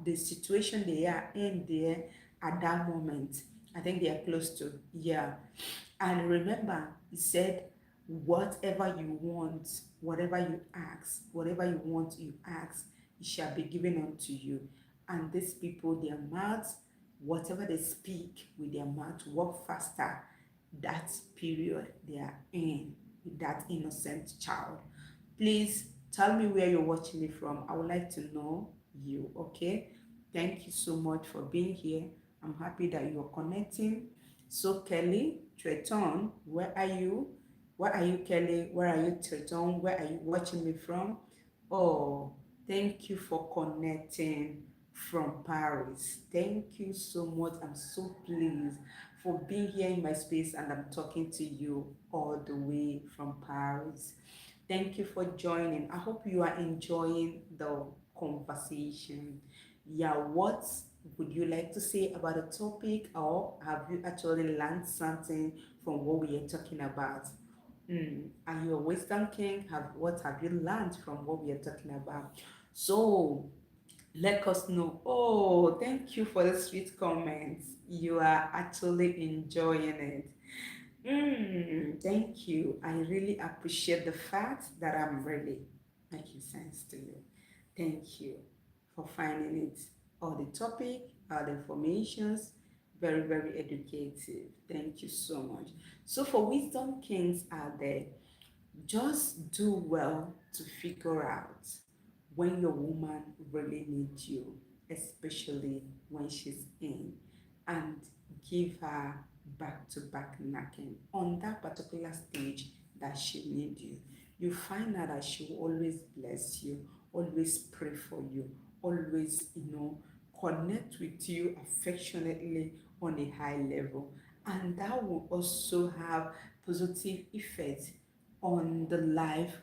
the situation they are in there at that moment, I think they are close to, yeah. And remember, he said, whatever you want, whatever you want, you ask, it shall be given unto you. And these people, their mouths, whatever they speak with their mouth, work faster that period they are in with that innocent child. Please tell me where you're watching me from. I would like to know you, okay? Thank you so much for being here. I'm happy that you're connecting. So Kelly, Treton, where are you? Where are you, Kelly? Where are you, Treton? Where are you watching me from? Oh, thank you for connecting from Paris. Thank you so much. I'm so pleased for being here in my space and I'm talking to you all the way from Paris. Thank you for joining. I hope you are enjoying the conversation. Yeah, what would you like to say about the topic, or have you actually learned something from what we are talking about? Are you a wisdom king? What have you learned from what we are talking about? So let us know. Oh, thank you for the sweet comments. You are actually enjoying it. Thank you. I really appreciate the fact that I'm really making sense to you. Thank you for finding it. All the topic, all the informations, very, very educative. Thank you so much. So for wisdom kings out there, just do well to figure out when your woman really needs you, especially when she's in, and give her back to back knocking on that particular stage that she needs you. You find out that she will always bless you, always pray for you, always, connect with you affectionately on a high level. And that will also have positive effects on the life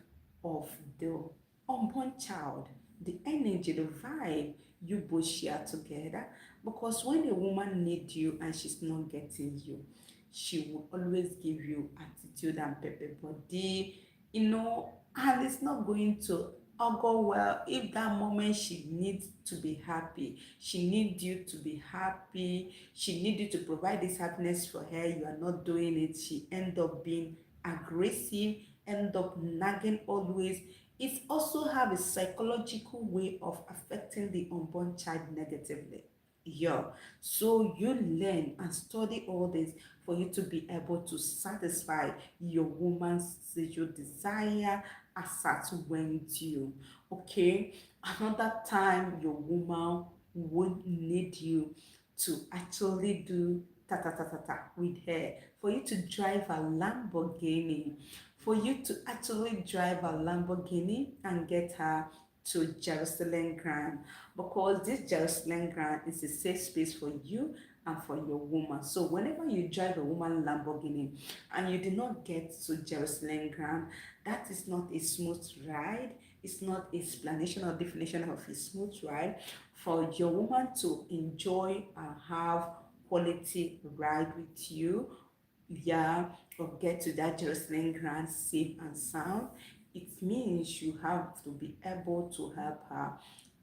of the unborn child, the energy, the vibe you both share together. Because when a woman needs you and she's not getting you, she will always give you attitude and pepper body, and it's not going to augur well. If that moment she needs to be happy, she needs you to be happy, she needs you to provide this happiness for her, you are not doing it, she end up being aggressive, end up nagging always. It also have a psychological way of affecting the unborn child negatively. Yeah, so you learn and study all this for you to be able to satisfy your woman's sexual desire as at when due. Okay, another time your woman would need you to actually do ta ta ta ta ta with her, for you to drive a Lamborghini, for you to actually drive a Lamborghini and get her to Jerusalem Grand, because this Jerusalem Grand is a safe space for you and for your woman. So whenever you drive a woman Lamborghini and you do not get to Jerusalem Grand, that is not a smooth ride. It's not explanation or definition of a smooth ride. For your woman to enjoy and have quality ride with you, yeah, or get to that Jerusalem ground safe and sound, it means you have to be able to help her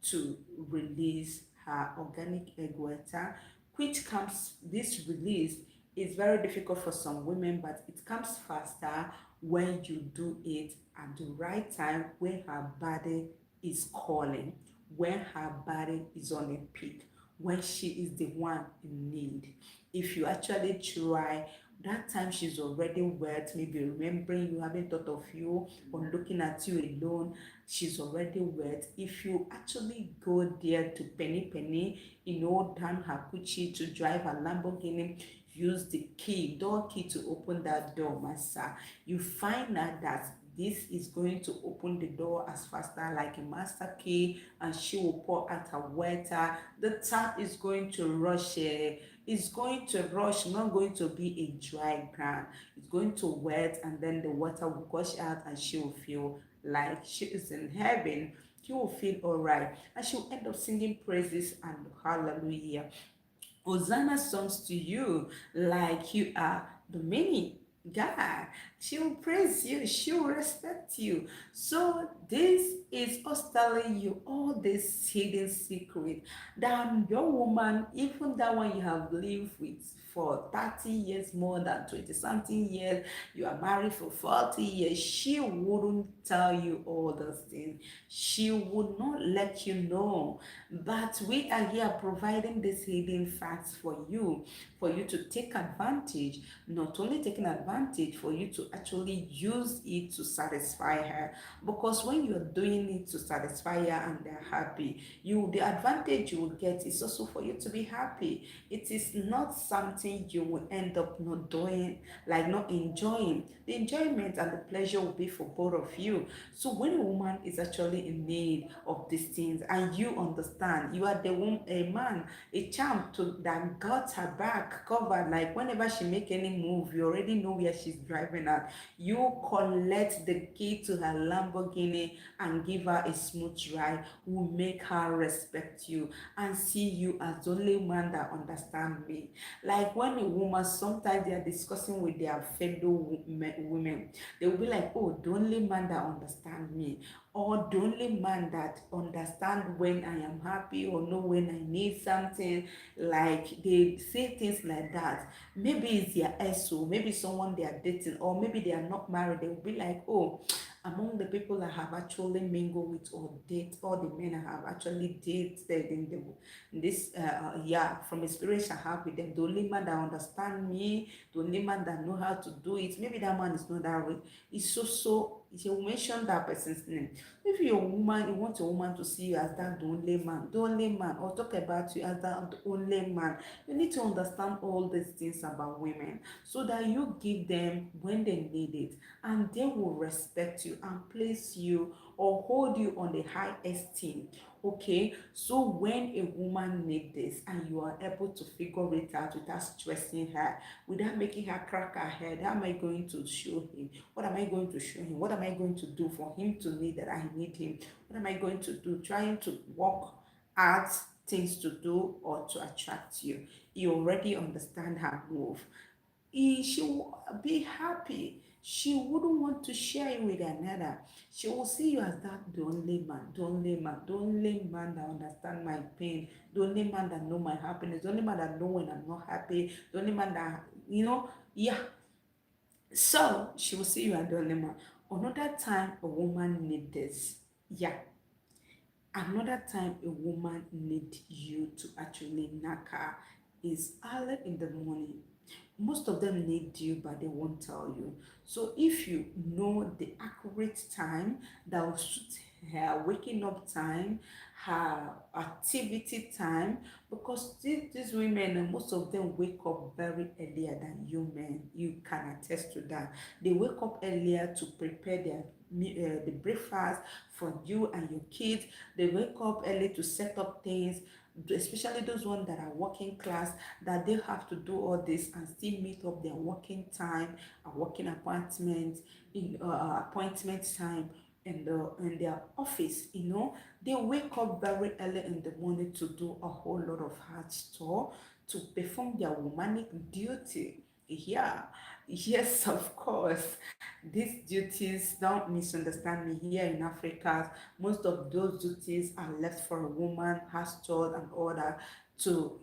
to release her organic egg water, which comes, this release is very difficult for some women, but it comes faster when you do it at the right time, when her body is calling, when her body is on a peak, when she is the one in need. If you actually try, that time she's already wet, maybe remembering you, haven't thought of you, or looking at you alone, she's already wet. If you actually go there to penny penny, down her Gucci to drive a Lamborghini, use the key, door key to open that door, master, you find out that this is going to open the door as faster like a master key, and she will pour out her water. The tap is going to rush, it's going to rush, not going to be a dry ground. It's going to wet, and then the water will gush out, and she will feel like she is in heaven. She will feel all right, and she will end up singing praises and hallelujah, Hosanna songs to you, like you are the many God. She will praise you, she will respect you. So this is us telling you all this hidden secret that your woman, even that one you have lived with for 30 years, more than 20 something years, you are married for 40 years, she wouldn't tell you all those things. She would not let you know. But we are here providing these hidden facts for you to take advantage, not only taking advantage, for you to actually use it to satisfy her. Because when you're doing it to satisfy her and they're happy, the advantage you will get is also for you to be happy. It is not something you will end up not doing, like not enjoying. The enjoyment and the pleasure will be for both of you. So when a woman is actually in need of these things and you understand, you are the woman, a man, a champ to that got her back covered. Like whenever she make any move, you already know where she's driving at. You collect the key to her Lamborghini and give her a smooth ride, will make her respect you and see you as the only man that understand me. Like when a woman, sometimes they are discussing with their fellow women, they will be like, oh, the only man that understand me, or the only man that understand when I am happy or know when I need something. Like they say things like that. Maybe it's their ex, or maybe someone they are dating, or maybe they are not married. They will be like, oh, among the people I have actually mingled with or date, all the men I have actually dated in this yeah, from experience I have with them, the only man that understand me, the only man that know how to do it, maybe that man is not that way. It's so you mention that person's name. If you're a woman, you want a woman to see you as that the only man, or talk about you as that the only man, you need to understand all these things about women so that you give them when they need it, and they will respect you and place you or hold you on the high esteem. Okay, so when a woman needs this and you are able to figure it out without stressing her, without making her crack her head, how am I going to show him? What am I going to show him? What am I going to do for him to need that I need him? What am I going to do? Trying to work out things to do or to attract you. You already understand her move. She will be happy. She wouldn't want to share it with another. She will see you as that the only man, the only man, the only man that understand my pain, the only man that know my happiness, the only man that know when I'm not happy, the only man that, yeah. So she will see you as the only man. Another time a woman need this. Yeah. Another time a woman need you to actually knock her is early in the morning. Most of them need you, but they won't tell you. So if you know the accurate time that will suit her waking up time, her activity time, because these women, most of them wake up very earlier than you men. You can attest to that. They wake up earlier to prepare the breakfast for you and your kids. They wake up early to set up things, especially those ones that are working class, that they have to do all this and still meet up their working time and working appointment in appointment time in their office, they wake up very early in the morning to do a whole lot of hard stuff to perform their womanic duty. Yeah, yes, of course. These duties, don't misunderstand me, here in Africa, most of those duties are left for a woman, household, and all that to,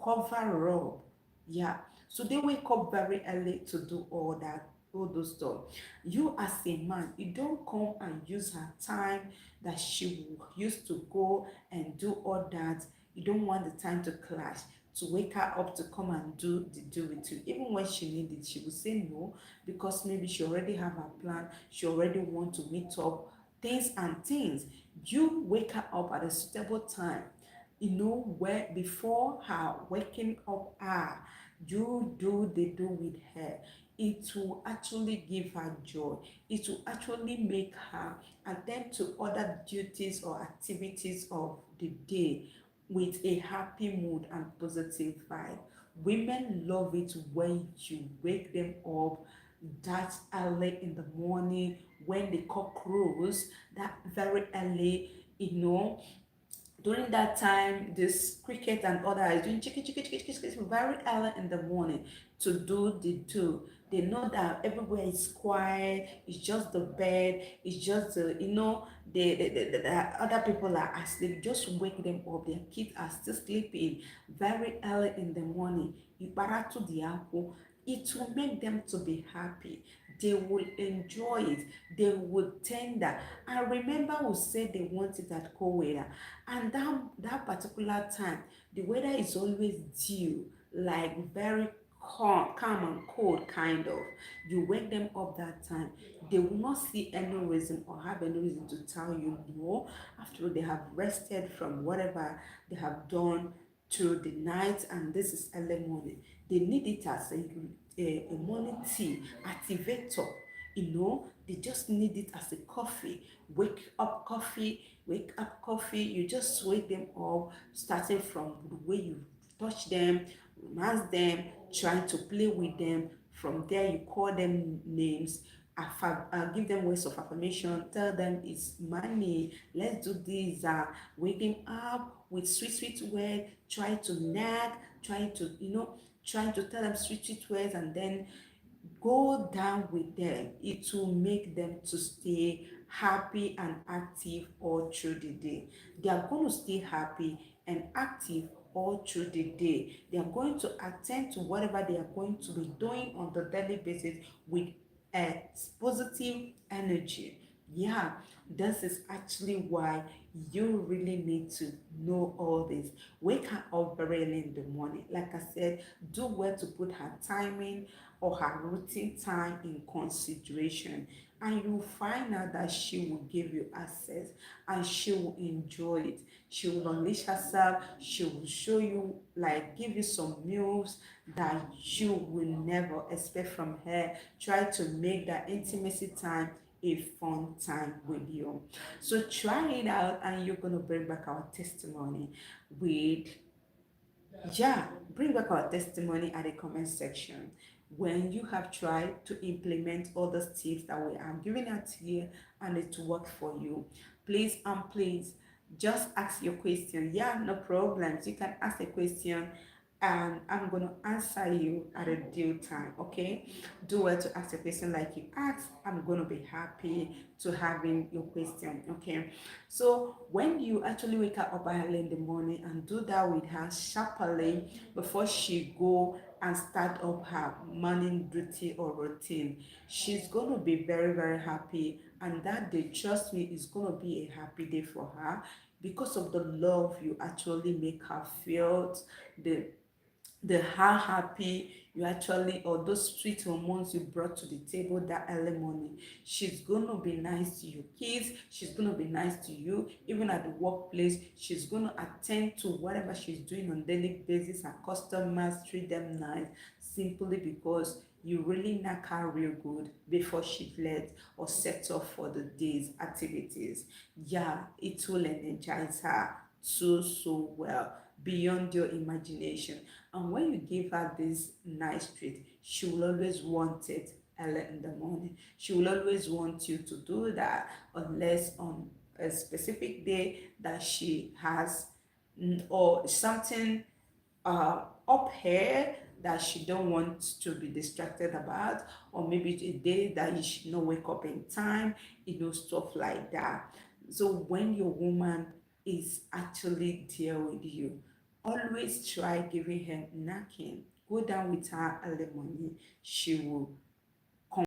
cover up. Yeah. So they wake up very early to do all that, all those stuff. You as a man, you don't come and use her time that she used to go and do all that. You don't want the time to clash, to wake her up to come and do with you. Even when she needs it, she will say no, because maybe she already have her plan, she already want to meet up, things. You wake her up at a suitable time, where before her waking up hour, you do the do with her. It will actually give her joy. It will actually make her attend to other duties or activities of the day with a happy mood and positive vibe. Women love it when you wake them up that early in the morning, when the cock crows that very early, during that time, this cricket and other is doing chicken, chicken, chicken, chicken, chicken very early in the morning to do the do. They know that everywhere is quiet, it's just the bed, it's just the other people are asleep. Just wake them up. Their kids are still sleeping very early in the morning. Ibaratu diako. It will make them to be happy. They will enjoy it. They will tender. I remember we said they wanted that cold weather, and that particular time the weather is always due, like very calm and cold kind of. You wake them up that time, they will not see any reason or have any reason to tell you no. After they have rested from whatever they have done through the night, and this is early morning, they need it as a morning tea activator. They just need it as a coffee. Wake up coffee. You just wake them up, starting from the way you touch them, romance them, trying to play with them. From there, you call them names, give them words of affirmation, tell them it's money, let's do this, wake them up with sweet words, try to nag, trying to tell them sweet words, and then go down with them. It will make them to stay happy and active all through the day. They are going to stay happy and active all through the day. They are going to attend to whatever they are going to be doing on the daily basis with a positive energy. Yeah, this is actually why you really need to know all this. Wake her up very early in the morning. Like I said, do well to put her timing or her routine time in consideration, and you'll find out that she will give you access and she will enjoy it. She will unleash herself. She will show you, like, give you some moves that you will never expect from her. Try to make that intimacy time a fun time with you. So try it out, and you're going to bring back our testimony with, yeah, bring back our testimony at the comment section when you have tried to implement all the tips that we are giving out here and it worked for you. Please just ask your question. Yeah, no problems, you can ask a question and I'm going to answer you at a due time. Okay, do well to ask a question like you asked. I'm going to be happy to having your question. Okay, so when you actually wake up early in the morning and do that with her sharply before she go and start up her morning duty or routine, she's going to be very happy, and that day, trust me, is going to be a happy day for her because of the love you actually make her feel, the how happy you actually, or those sweet hormones you brought to the table that early morning. She's gonna be nice to your kids, she's gonna be nice to you, even at the workplace. She's gonna attend to whatever she's doing on daily basis. Her customers treat them nice, simply because you really knack her real good before she left or set off for the day's activities. Yeah, it will energize her so well, beyond your imagination. And when you give her this nice treat, she will always want it early in the morning. She will always want you to do that unless on a specific day that she has or something up here that she don't want to be distracted about, or maybe a day that you should not wake up in time, stuff like that. So when your woman is actually there with you, always try giving her knacking. Go down with her early morning. She will